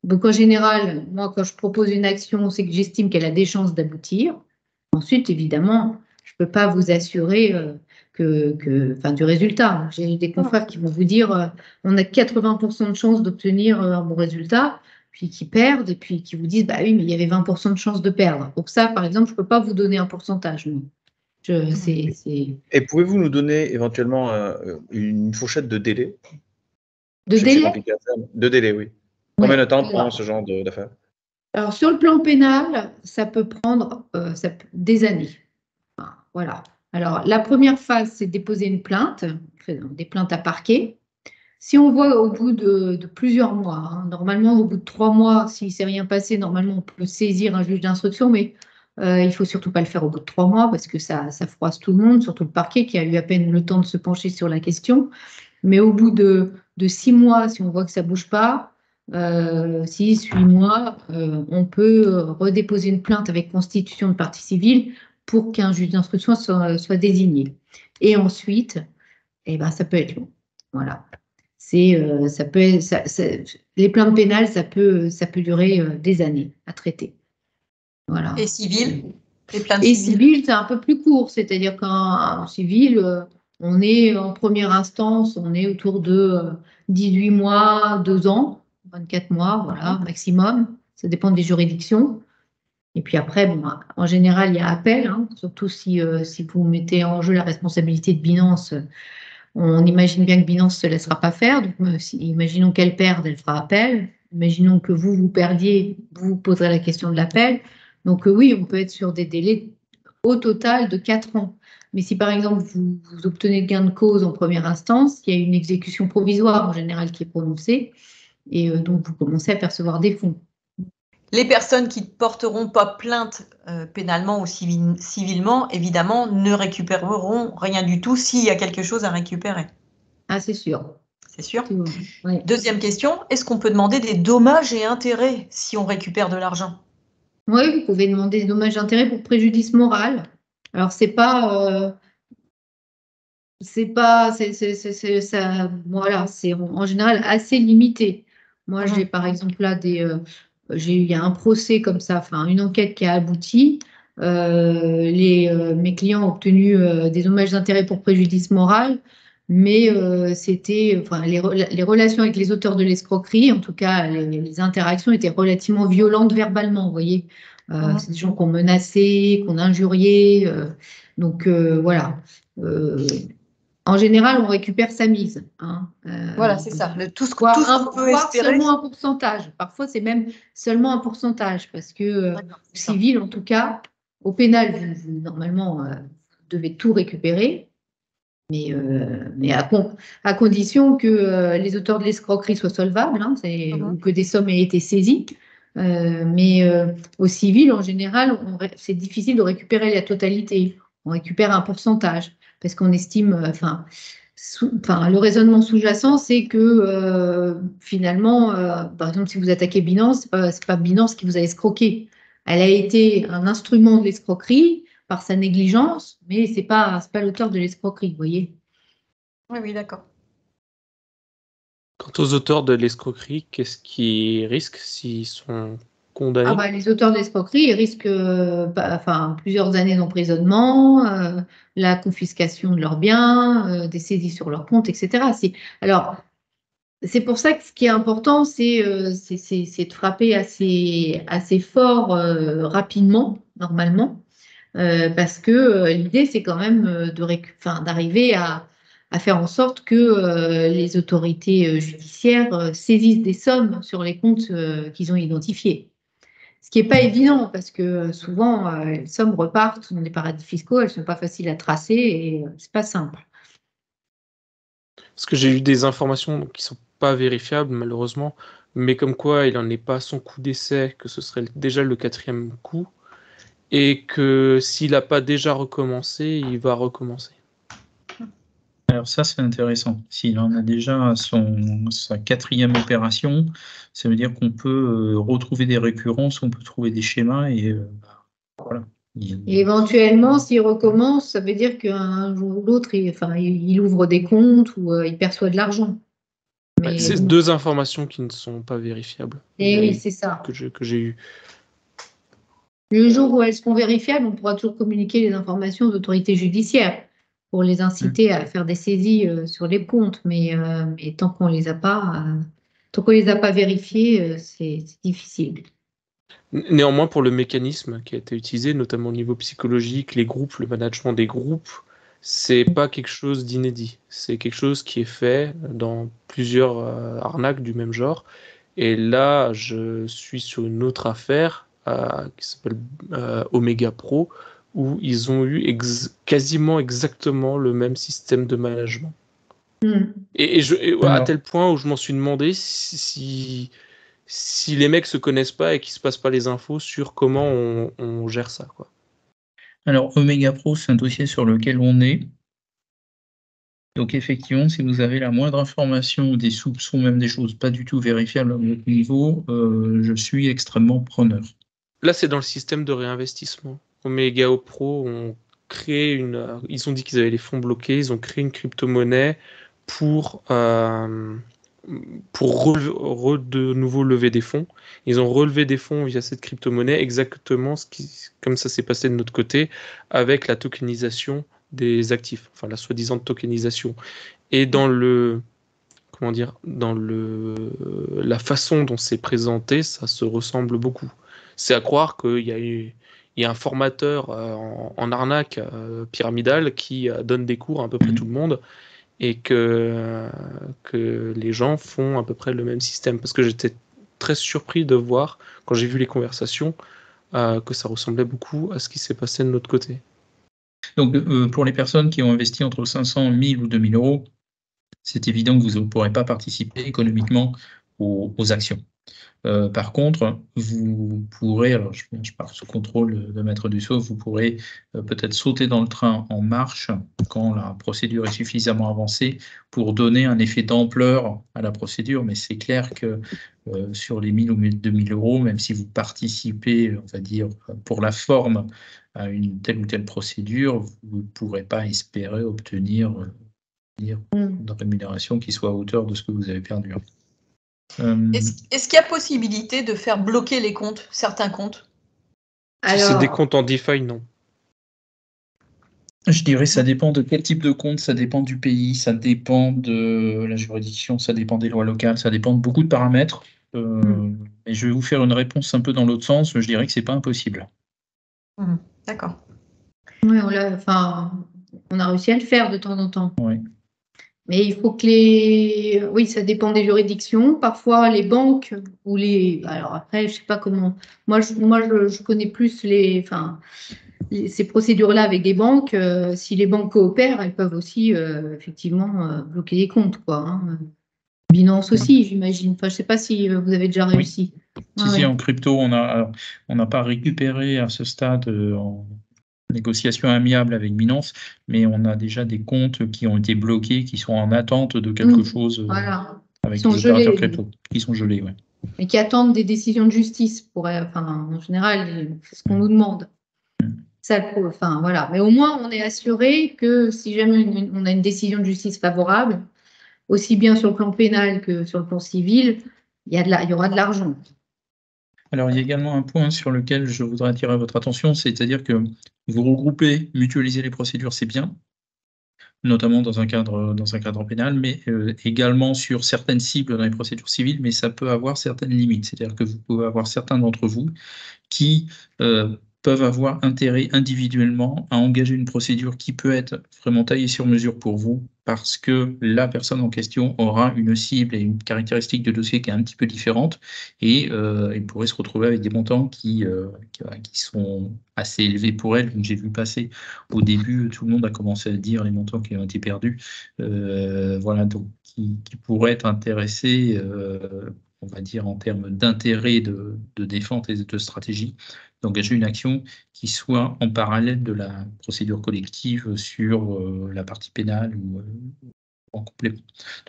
Donc, en général, moi, quand je propose une action, c'est que j'estime qu'elle a des chances d'aboutir. Ensuite, évidemment, je ne peux pas vous assurer du résultat. J'ai des confrères qui vont vous dire on a 80% de chances d'obtenir un bon résultat, puis qui perdent, et puis qui vous disent bah oui, mais il y avait 20% de chances de perdre. Pour ça, par exemple, je ne peux pas vous donner un pourcentage. Non. Et pouvez-vous nous donner éventuellement une fourchette de délai? De délai? De délai, oui. Combien de temps prend ce genre d'affaires? Alors, sur le plan pénal, ça peut prendre des années. Voilà. Alors, la première phase, c'est déposer une plainte, des plaintes à parquet. Si on voit au bout de plusieurs mois, normalement, au bout de 3 mois, s'il ne s'est rien passé, normalement, on peut saisir un juge d'instruction, mais il ne faut surtout pas le faire au bout de 3 mois parce que ça froisse tout le monde, surtout le parquet qui a eu à peine le temps de se pencher sur la question. Mais au bout de 6 mois, si on voit que ça ne bouge pas, 6, 8 mois, on peut redéposer une plainte avec constitution de partie civile pour qu'un juge d'instruction soit désigné. Et ensuite, ça peut être long. Voilà. Les plaintes pénales, ça peut durer des années à traiter. Voilà. Et civil? Et civil, c'est un peu plus court. C'est-à-dire qu'en civil, on est en première instance, on est autour de 18 mois, 2 ans, 24 mois, voilà, maximum. Ça dépend des juridictions. Et puis après, bon, en général, il y a appel, hein, surtout si vous mettez en jeu la responsabilité de Binance. On imagine bien que Binance ne se laissera pas faire. Donc, imaginons qu'elle perde, elle fera appel. Imaginons que vous perdiez, vous poserez la question de l'appel. Donc oui, on peut être sur des délais au total de 4 ans. Mais si par exemple vous obtenez gain de cause en première instance, il y a une exécution provisoire en général qui est prononcée et donc vous commencez à percevoir des fonds. Les personnes qui ne porteront pas plainte pénalement ou civilement, évidemment, ne récupéreront rien du tout s'il y a quelque chose à récupérer. Ah, c'est sûr. C'est sûr. Ouais. Deuxième question, est-ce qu'on peut demander des dommages et intérêts si on récupère de l'argent? Oui, vous pouvez demander des dommages et intérêts pour préjudice moral. Alors, c'est ça, voilà, c'est en général assez limité. Moi, j'ai par exemple là il y a un procès comme ça, enfin une enquête qui a abouti. Mes clients ont obtenu des dommages d'intérêt pour préjudice moral, mais c'était, enfin, les relations avec les auteurs de l'escroquerie, en tout cas les interactions étaient relativement violentes verbalement, vous voyez. C'est des gens qu'on menacé, qu'on injurié, donc voilà. En général, on récupère sa mise. Hein. Voilà, c'est ça. Tout ce qu'on peut espérer. Seulement un pourcentage. Parfois, c'est même seulement un pourcentage parce que au civil, en tout cas, au pénal, normalement, vous devez tout récupérer, mais à condition que les auteurs de l'escroquerie soient solvables, hein, ou que des sommes aient été saisies. Mais au civil, en général, c'est difficile de récupérer la totalité. On récupère un pourcentage parce qu'on estime, le raisonnement sous-jacent, c'est que finalement, par exemple, si vous attaquez Binance, c'est pas Binance qui vous a escroqué. Elle a été un instrument de l'escroquerie par sa négligence, mais c'est pas l'auteur de l'escroquerie, vous voyez. Oui, d'accord. Quant aux auteurs de l'escroquerie, qu'est-ce qu'ils risquent s'ils sont condamnés? Les auteurs de l'escroquerie, ils risquent plusieurs années d'emprisonnement, la confiscation de leurs biens, des saisies sur leurs comptes, etc. Alors, c'est pour ça que ce qui est important, c'est de frapper assez fort rapidement, normalement, parce que l'idée, c'est quand même d'arriver à faire en sorte que les autorités judiciaires saisissent des sommes sur les comptes qu'ils ont identifiés. Ce qui n'est pas évident parce que souvent, les sommes repartent dans des paradis fiscaux, elles ne sont pas faciles à tracer et ce n'est pas simple. Parce que j'ai eu des informations qui ne sont pas vérifiables, malheureusement, mais comme quoi il n'en est pas à son coup d'essai, que ce serait déjà le 4e coup, et que s'il n'a pas déjà recommencé, il va recommencer. Alors ça, c'est intéressant. S'il en a déjà sa 4e opération, ça veut dire qu'on peut retrouver des récurrences, on peut trouver des schémas et voilà. Et éventuellement, s'il recommence, ça veut dire qu'un jour ou l'autre, il ouvre des comptes ou il perçoit de l'argent. C'est 2 informations qui ne sont pas vérifiables. Et oui, c'est ça. Que j'ai eues. Le jour où elles seront vérifiables, on pourra toujours communiquer les informations aux autorités judiciaires pour les inciter à faire des saisies sur les comptes. Mais tant qu'on les a pas vérifiées, c'est difficile. Néanmoins, pour le mécanisme qui a été utilisé, notamment au niveau psychologique, les groupes, le management des groupes, c'est pas quelque chose d'inédit. C'est quelque chose qui est fait dans plusieurs arnaques du même genre. Et là, je suis sur une autre affaire qui s'appelle Omega Pro, où ils ont eu quasiment exactement le même système de management. Et à tel point où je m'en suis demandé si les mecs se connaissent pas et qu'ils se passent pas les infos sur comment on gère ça, quoi. Alors, Omega Pro, c'est un dossier sur lequel on est. Donc, effectivement, si vous avez la moindre information ou des soupçons, même des choses pas du tout vérifiables à votre niveau, je suis extrêmement preneur. Là, c'est dans le système de réinvestissement. Omega Pro ont créé ils ont dit qu'ils avaient les fonds bloqués, ils ont créé une crypto-monnaie pour de nouveau lever des fonds. Ils ont relevé des fonds via cette crypto-monnaie, exactement comme ça s'est passé de notre côté, avec la tokenisation des actifs, enfin la soi-disant tokenisation. Et dans la façon dont c'est présenté, ça se ressemble beaucoup. c'est à croire qu'il y a un formateur en arnaque pyramidale qui donne des cours à peu près tout le monde et que les gens font à peu près le même système. Parce que j'étais très surpris de voir, quand j'ai vu les conversations, que ça ressemblait beaucoup à ce qui s'est passé de notre côté. Donc, pour les personnes qui ont investi entre 500, 1000 ou 2000 euros, c'est évident que vous ne pourrez pas participer économiquement aux actions. Par contre, vous pourrez, alors je parle sous contrôle de Maître Dussault, vous pourrez peut-être sauter dans le train en marche quand la procédure est suffisamment avancée pour donner un effet d'ampleur à la procédure, mais c'est clair que sur les 1000 ou 2000 euros, même si vous participez, on va dire, pour la forme à une telle ou telle procédure, vous ne pourrez pas espérer obtenir une rémunération qui soit à hauteur de ce que vous avez perdu. Est-ce qu'il y a possibilité de faire bloquer les comptes, certains comptes? Si c'est des comptes en DeFi, non. Je dirais ça dépend de quel type de compte, ça dépend du pays, ça dépend de la juridiction, ça dépend des lois locales, ça dépend de beaucoup de paramètres. Et je vais vous faire une réponse un peu dans l'autre sens, je dirais que c'est pas impossible. D'accord. Oui, on a réussi à le faire de temps en temps. Oui. Mais il faut que oui, ça dépend des juridictions. Parfois, les banques ou alors après, je sais pas comment. Moi, je connais plus ces procédures-là avec des banques. Si les banques coopèrent, elles peuvent aussi effectivement bloquer les comptes, quoi. Binance aussi, j'imagine. Enfin, je sais pas si vous avez déjà réussi. Oui. Si, en crypto, on n'a pas récupéré à ce stade en négociation amiable avec Binance, mais on a déjà des comptes qui ont été bloqués, qui sont en attente de quelque chose avec des opérateurs crypto, qui sont gelés. Ouais. Et qui attendent des décisions de justice. En général, c'est ce qu'on nous demande. Voilà. Mais au moins, on est assuré que si jamais on a une décision de justice favorable, aussi bien sur le plan pénal que sur le plan civil, il y aura de l'argent. Alors, il y a également un point sur lequel je voudrais attirer votre attention, c'est-à-dire que vous regroupez, mutualiser les procédures, c'est bien, notamment dans un cadre pénal, mais également sur certaines cibles dans les procédures civiles, mais ça peut avoir certaines limites. C'est-à-dire que vous pouvez avoir certains d'entre vous qui peuvent avoir intérêt individuellement à engager une procédure qui peut être vraiment taillée sur mesure pour vous, parce que la personne en question aura une cible et une caractéristique de dossier qui est un petit peu différente, et elle pourrait se retrouver avec des montants qui sont assez élevés pour elle. J'ai vu passer au début, tout le monde a commencé à dire les montants qui ont été perdus, voilà, donc qui pourraient être intéressés, on va dire en termes d'intérêt de défense et de stratégie, d'engager une action qui soit en parallèle de la procédure collective sur la partie pénale ou en complément.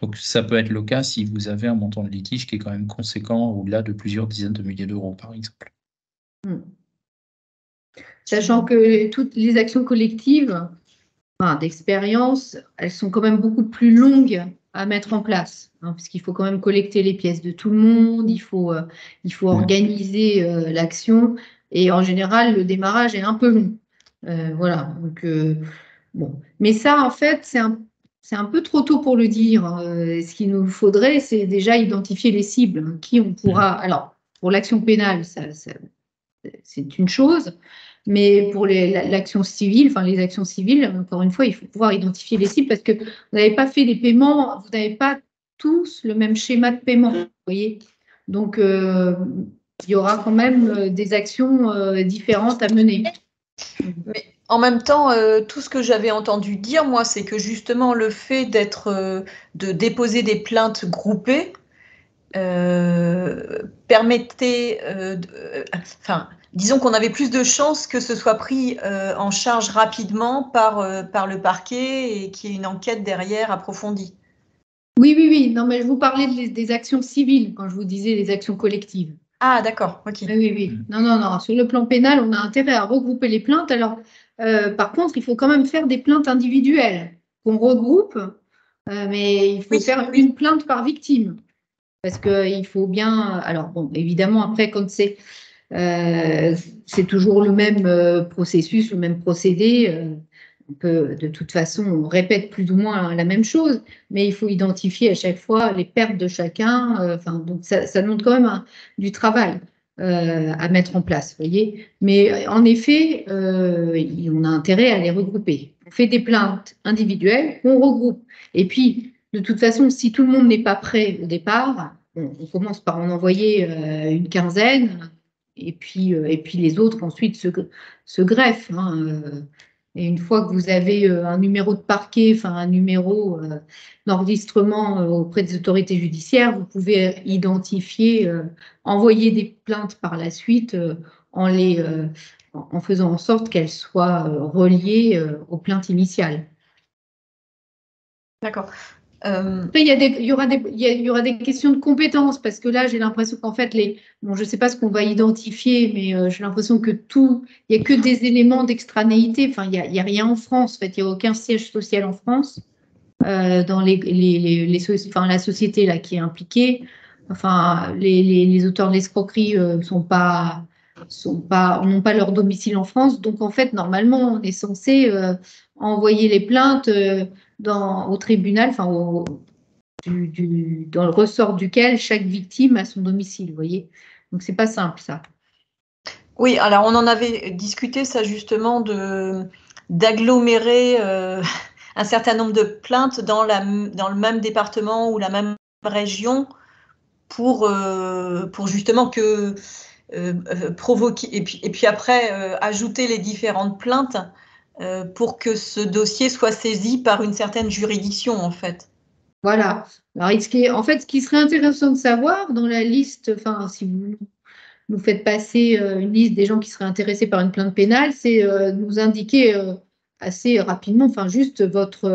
Donc ça peut être le cas si vous avez un montant de litige qui est quand même conséquent au-delà de plusieurs dizaines de milliers d'euros, par exemple. Sachant que toutes les actions collectives d'expérience, elles sont quand même beaucoup plus longues à mettre en place, parce qu'il faut quand même collecter les pièces de tout le monde, il faut organiser l'action, et en général, le démarrage est un peu long. Voilà, donc bon. Mais ça, en fait, c'est un peu trop tôt pour le dire. Ce qu'il nous faudrait, c'est déjà identifier les cibles, qui on pourra. Alors, pour l'action pénale, c'est une chose. Mais pour l'action civile, les actions civiles, encore une fois, il faut pouvoir identifier les cibles parce que vous n'avez pas fait les paiements, vous n'avez pas tous le même schéma de paiement, vous voyez. Donc, il y aura quand même des actions différentes à mener. Mais en même temps, tout ce que j'avais entendu dire, moi, c'est que justement le fait de déposer des plaintes groupées permettait, disons qu'on avait plus de chances que ce soit pris en charge rapidement par le parquet et qu'il y ait une enquête derrière approfondie. Oui. Non, mais je vous parlais des actions civiles quand je vous disais les actions collectives. Ah, d'accord. Ok. Oui. Non. Sur le plan pénal, on a intérêt à regrouper les plaintes. Alors, par contre, il faut quand même faire des plaintes individuelles qu'on regroupe, mais il faut faire une plainte par victime. Parce qu'il faut bien. Alors, bon, évidemment, après, quand c'est toujours le même processus, le même procédé. De toute façon, on répète plus ou moins la même chose, mais il faut identifier à chaque fois les pertes de chacun. Donc, ça demande quand même du travail. à mettre en place, vous voyez. Mais en effet, on a intérêt à les regrouper. On fait des plaintes individuelles, on regroupe. Et puis, de toute façon, si tout le monde n'est pas prêt au départ, on commence par en envoyer une quinzaine, et puis les autres ensuite se greffent. Et une fois que vous avez un numéro de parquet, enfin un numéro d'enregistrement auprès des autorités judiciaires, vous pouvez identifier, envoyer des plaintes par la suite en faisant en sorte qu'elles soient reliées aux plaintes initiales. D'accord. Après, il y aura des questions de compétences, parce que là, j'ai l'impression qu'en fait, je ne sais pas ce qu'on va identifier, mais j'ai l'impression que il n'y a que des éléments d'extranéité. Enfin, il n'y a rien en France. En fait, il n'y a aucun siège social en France dans la société là, qui est impliquée. Enfin, les auteurs de l'escroquerie n'ont pas leur domicile en France. Donc, en fait, normalement, on est censé envoyer les plaintes au tribunal, enfin, dans le ressort duquel chaque victime a son domicile, vous voyez. Donc, c'est pas simple, ça. Oui, alors on en avait discuté, ça, justement, d'agglomérer un certain nombre de plaintes dans le même département ou la même région pour justement provoquer, et puis après, ajouter les différentes plaintes pour que ce dossier soit saisi par une certaine juridiction, en fait. Voilà. Alors, ce qui serait intéressant de savoir dans la liste, enfin, si vous nous faites passer une liste des gens qui seraient intéressés par une plainte pénale, c'est nous indiquer assez rapidement, enfin, juste votre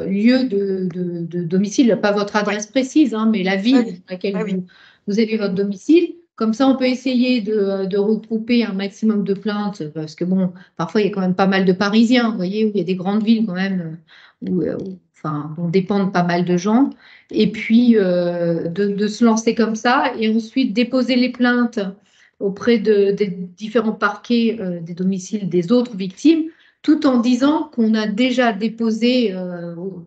lieu de domicile, pas votre adresse précise, mais la ville dans laquelle vous avez votre domicile. Comme ça, on peut essayer de regrouper un maximum de plaintes, parce que bon, parfois, il y a quand même pas mal de Parisiens, vous voyez, où il y a des grandes villes quand même, dont dépendent pas mal de gens. Et puis, de se lancer comme ça, et ensuite déposer les plaintes auprès des différents parquets des domiciles des autres victimes, tout en disant qu'on a déjà déposé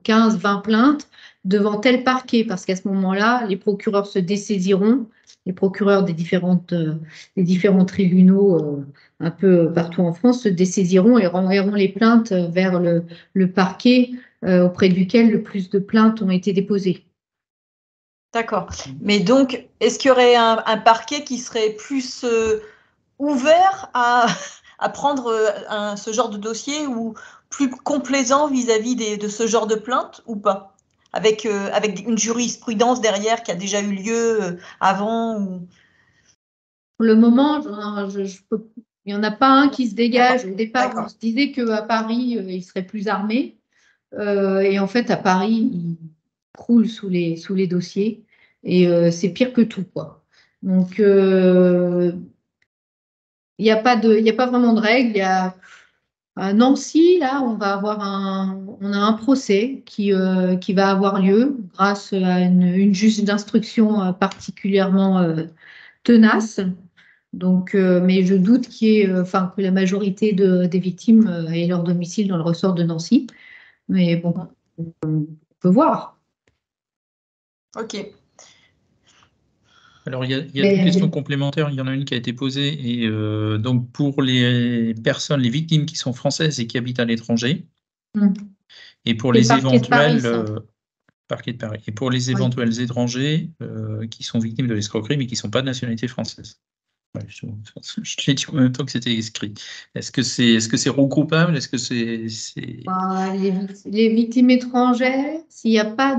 15-20 plaintes devant tel parquet, parce qu'à ce moment-là, les procureurs se dessaisiront, les procureurs des différents tribunaux un peu partout en France se dessaisiront et renverront les plaintes vers le parquet auprès duquel le plus de plaintes ont été déposées. D'accord. Mais donc, est-ce qu'il y aurait un parquet qui serait plus ouvert à prendre ce genre de dossier, ou plus complaisant vis-à-vis de ce genre de plainte, ou pas, avec une jurisprudence derrière qui a déjà eu lieu avant Pour le moment, il n'y en a pas un qui se dégage. Au départ, on se disait qu'à Paris, il serait plus armé. Et en fait, à Paris, il croule sous les dossiers. Et c'est pire que tout, quoi. Donc, il n'y a pas vraiment de règles. Il y a à Nancy, là, on a un procès qui va avoir lieu grâce à une juge d'instruction particulièrement tenace. Donc, mais je doute que la majorité des victimes aient leur domicile dans le ressort de Nancy. Mais bon, on peut voir. Ok. Alors, il y a deux questions complémentaires. Il y en a une qui a été posée. Et donc, pour les victimes qui sont françaises et qui habitent à l'étranger, et pour les éventuels parquet de Paris, et pour les éventuels étrangers qui sont victimes de l'escroquerie, mais qui ne sont pas de nationalité française. Ouais, je l'ai dit en même temps que c'était écrit. Est-ce que c'est regroupable? Est-ce que c'est les victimes étrangères, s'il n'y a pas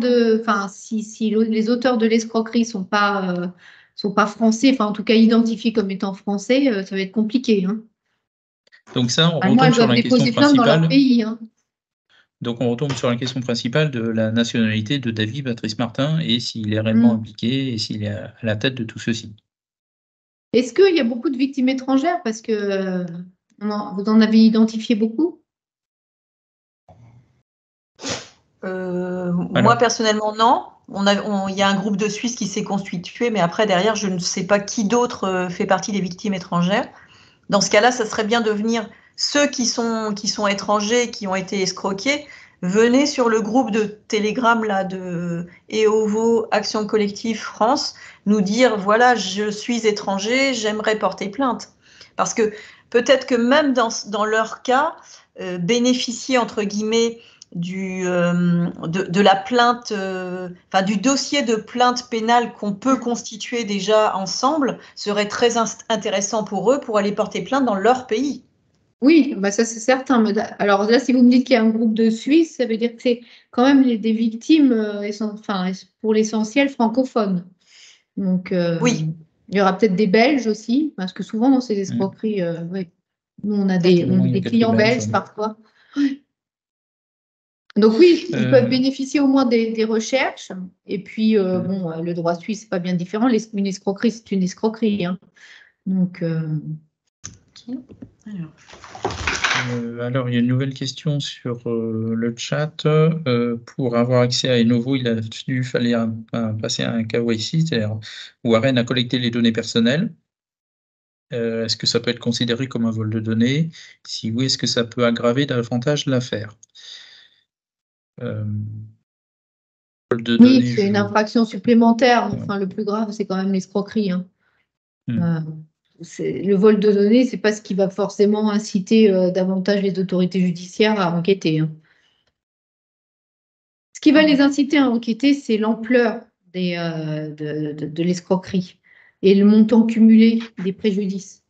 si les auteurs de l'escroquerie sont pas français, enfin en tout cas identifiés comme étant français, ça va être compliqué. Donc ça, on retombe sur la question principale. Dans leur pays, Donc on retombe sur la question principale de la nationalité de David Patrice Martin et s'il est réellement impliqué et s'il est à la tête de tout ceci. Est-ce qu'il y a beaucoup de victimes étrangères? Parce que vous en avez identifié beaucoup? Moi, personnellement, non. Il y a un groupe de Suisses qui s'est constitué, mais après, derrière, je ne sais pas qui d'autre fait partie des victimes étrangères. Dans ce cas-là, ça serait bien de venir, ceux qui sont étrangers, qui ont été escroqués, venez sur le groupe de Telegram là, de EOVO Action Collective France, nous dire, voilà, je suis étranger, j'aimerais porter plainte. Parce que peut-être que même dans leur cas, bénéficier, entre guillemets, de la plainte, du dossier de plainte pénale qu'on peut constituer déjà ensemble serait très intéressant pour eux pour aller porter plainte dans leur pays. Oui, bah ça c'est certain. Alors là, si vous me dites qu'il y a un groupe de Suisses, ça veut dire que c'est quand même des victimes, pour l'essentiel francophones. Donc, oui. Il y aura peut-être des Belges aussi, parce que souvent dans ces escroqueries, nous on a des clients belges parfois. Donc oui, ils peuvent bénéficier au moins des recherches. Et puis, le droit suisse, c'est pas bien différent. Une escroquerie, c'est une escroquerie. Hein. Donc, alors, il y a une nouvelle question sur le chat. Pour avoir accès à Enovo, il fallait passer un KYC, c'est-à-dire Warren a collecté les données personnelles. Est-ce que ça peut être considéré comme un vol de données? Si oui, est-ce que ça peut aggraver davantage l'affaire? Oui, c'est une infraction supplémentaire. Enfin, le plus grave, c'est quand même l'escroquerie. Hein. Le vol de données, c'est pas ce qui va forcément inciter davantage les autorités judiciaires à enquêter. Hein. Ce qui va les inciter à enquêter, c'est l'ampleur de l'escroquerie et le montant cumulé des préjudices.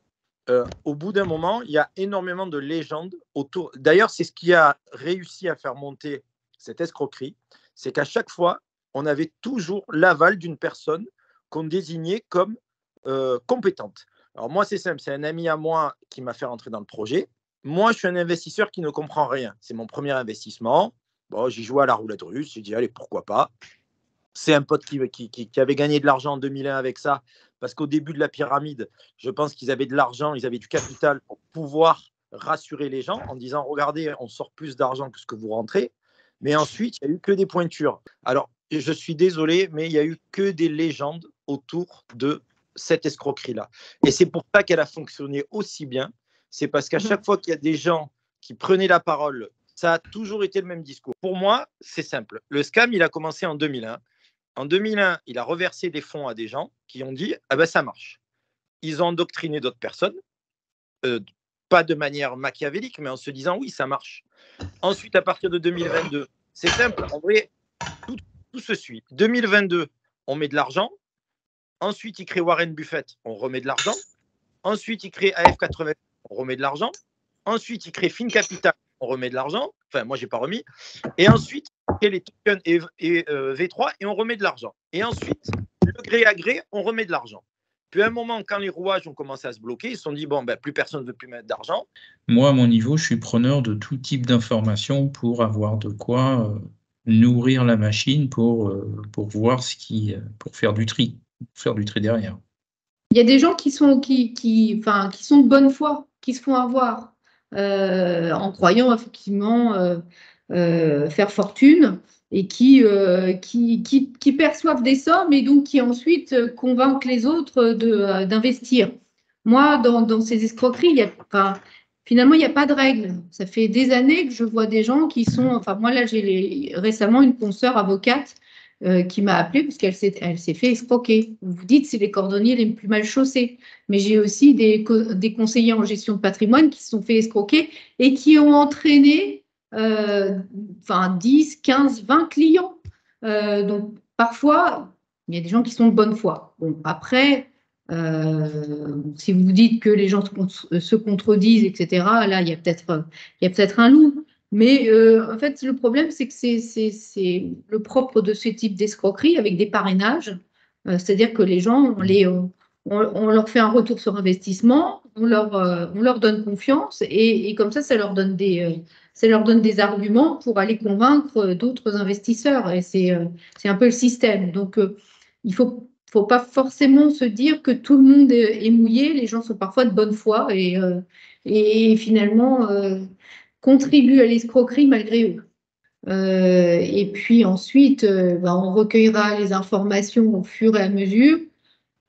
Au bout d'un moment, il y a énormément de légendes autour. D'ailleurs, c'est ce qui a réussi à faire monter cette escroquerie, c'est qu'à chaque fois, on avait toujours l'aval d'une personne qu'on désignait comme compétente. Alors moi, c'est simple, c'est un ami à moi qui m'a fait rentrer dans le projet. Moi, je suis un investisseur qui ne comprend rien. C'est mon premier investissement. Bon, j'ai joué à la roulette russe, j'ai dit, allez, pourquoi pas. C'est un pote qui avait gagné de l'argent en 2001 avec ça, parce qu'au début de la pyramide, je pense qu'ils avaient de l'argent, ils avaient du capital pour pouvoir rassurer les gens en disant, regardez, on sort plus d'argent que ce que vous rentrez. Mais ensuite, il n'y a eu que des pointures. Alors, je suis désolé, mais il n'y a eu que des légendes autour de cette escroquerie-là. Et c'est pour ça qu'elle a fonctionné aussi bien. C'est parce qu'à chaque fois qu'il y a des gens qui prenaient la parole, ça a toujours été le même discours. Pour moi, c'est simple. Le scam, il a commencé en 2001. En 2001, il a reversé des fonds à des gens qui ont dit « Ah ben ça marche ». Ils ont endoctriné d'autres personnes, pas de manière machiavélique, mais en se disant « Oui, ça marche ». Ensuite, à partir de 2022, c'est simple. En vrai, tout se suit. 2022, on met de l'argent. Ensuite, il crée Warren Buffett, on remet de l'argent. Ensuite, il crée AF80, on remet de l'argent. Ensuite, il crée FinCapital, on remet de l'argent. Enfin, moi, je n'ai pas remis. Et ensuite, il crée les tokens et V3 et on remet de l'argent. Et ensuite, le gré à gré, on remet de l'argent. Puis à un moment, quand les rouages ont commencé à se bloquer, ils se sont dit, bon, ben, plus personne ne veut plus mettre d'argent. Moi, à mon niveau, je suis preneur de tout type d'informations pour avoir de quoi nourrir la machine pour voir pour faire du tri derrière. Il y a des gens qui sont de bonne foi, qui se font avoir en croyant effectivement faire fortune et qui perçoivent des sommes et donc qui ensuite convainquent les autres d'investir. Moi, dans ces escroqueries, finalement, il n'y a pas de règle. Ça fait des années que je vois des gens qui sont… Enfin, moi, là, j'ai récemment une consoeur avocate qui m'a appelée parce qu'elle s'est fait escroquer. Vous vous dites, c'est les cordonniers les plus mal chaussés. Mais j'ai aussi des conseillers en gestion de patrimoine qui se sont fait escroquer et qui ont entraîné 10, 15, 20 clients. Donc, parfois, il y a des gens qui sont de bonne foi. Bon, après… si vous dites que les gens se contredisent, etc., là, il y a peut-être un loup. Mais en fait, le problème, c'est que c'est le propre de ce type d'escroquerie avec des parrainages. C'est-à-dire que les gens, on leur fait un retour sur investissement, on leur donne confiance et comme ça leur donne des arguments pour aller convaincre d'autres investisseurs. Et c'est un peu le système. Donc, il faut pas forcément se dire que tout le monde est mouillé. Les gens sont parfois de bonne foi et finalement contribuent à l'escroquerie malgré eux. Et puis ensuite, on recueillera les informations au fur et à mesure.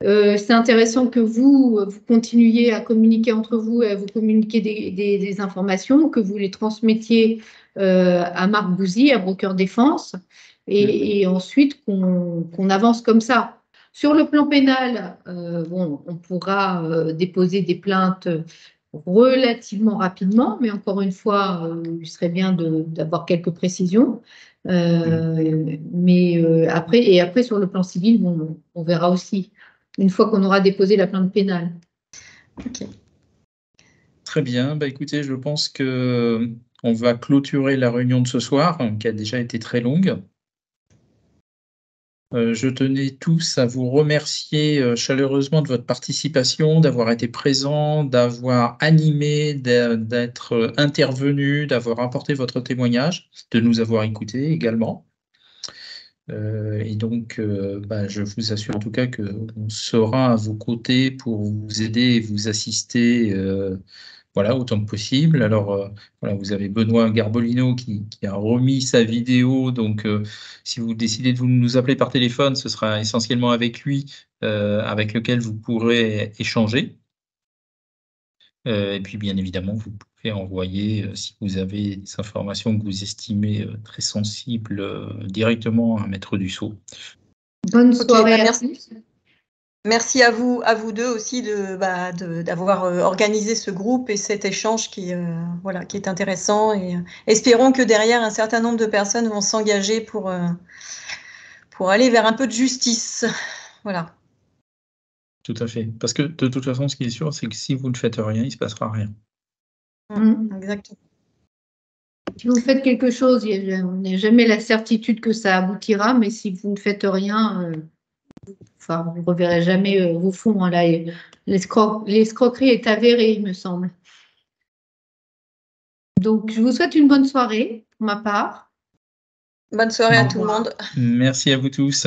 C'est intéressant que vous continuiez à communiquer entre vous et à vous communiquer des informations, que vous les transmettiez à Marc Bouzy, à Broker Défense, et ensuite qu'on avance comme ça. Sur le plan pénal, on pourra déposer des plaintes relativement rapidement, mais encore une fois, il serait bien d'avoir quelques précisions. Mais après, sur le plan civil, on verra aussi, une fois qu'on aura déposé la plainte pénale. Ok. Très bien. Écoutez, je pense qu'on va clôturer la réunion de ce soir, qui a déjà été très longue. Je tenais tous à vous remercier chaleureusement de votre participation, d'avoir été présent, d'avoir animé, d'être intervenu, d'avoir apporté votre témoignage, de nous avoir écoutés également. Et donc, je vous assure en tout cas qu'on sera à vos côtés pour vous aider et vous assister autant que possible. Alors, vous avez Benoît Garbolino qui a remis sa vidéo. Donc, si vous décidez de nous appeler par téléphone, ce sera essentiellement avec lui, avec lequel vous pourrez échanger. Et puis, bien évidemment, vous pouvez envoyer, si vous avez des informations que vous estimez très sensibles, directement à Maître Dussault. Bonne soirée. Merci. Merci à vous deux aussi d'avoir organisé ce groupe et cet échange qui est intéressant. Et espérons que derrière, un certain nombre de personnes vont s'engager pour aller vers un peu de justice. Voilà. Tout à fait. Parce que de toute façon, ce qui est sûr, c'est que si vous ne faites rien, il ne se passera rien. Exactement. Si vous faites quelque chose, on n'a jamais la certitude que ça aboutira, mais si vous ne faites rien, vous ne reverrez jamais vos fonds. Là, l'escroquerie est avérée, il me semble. Donc, je vous souhaite une bonne soirée, pour ma part. Bonne soirée à tout le monde. Merci à vous tous.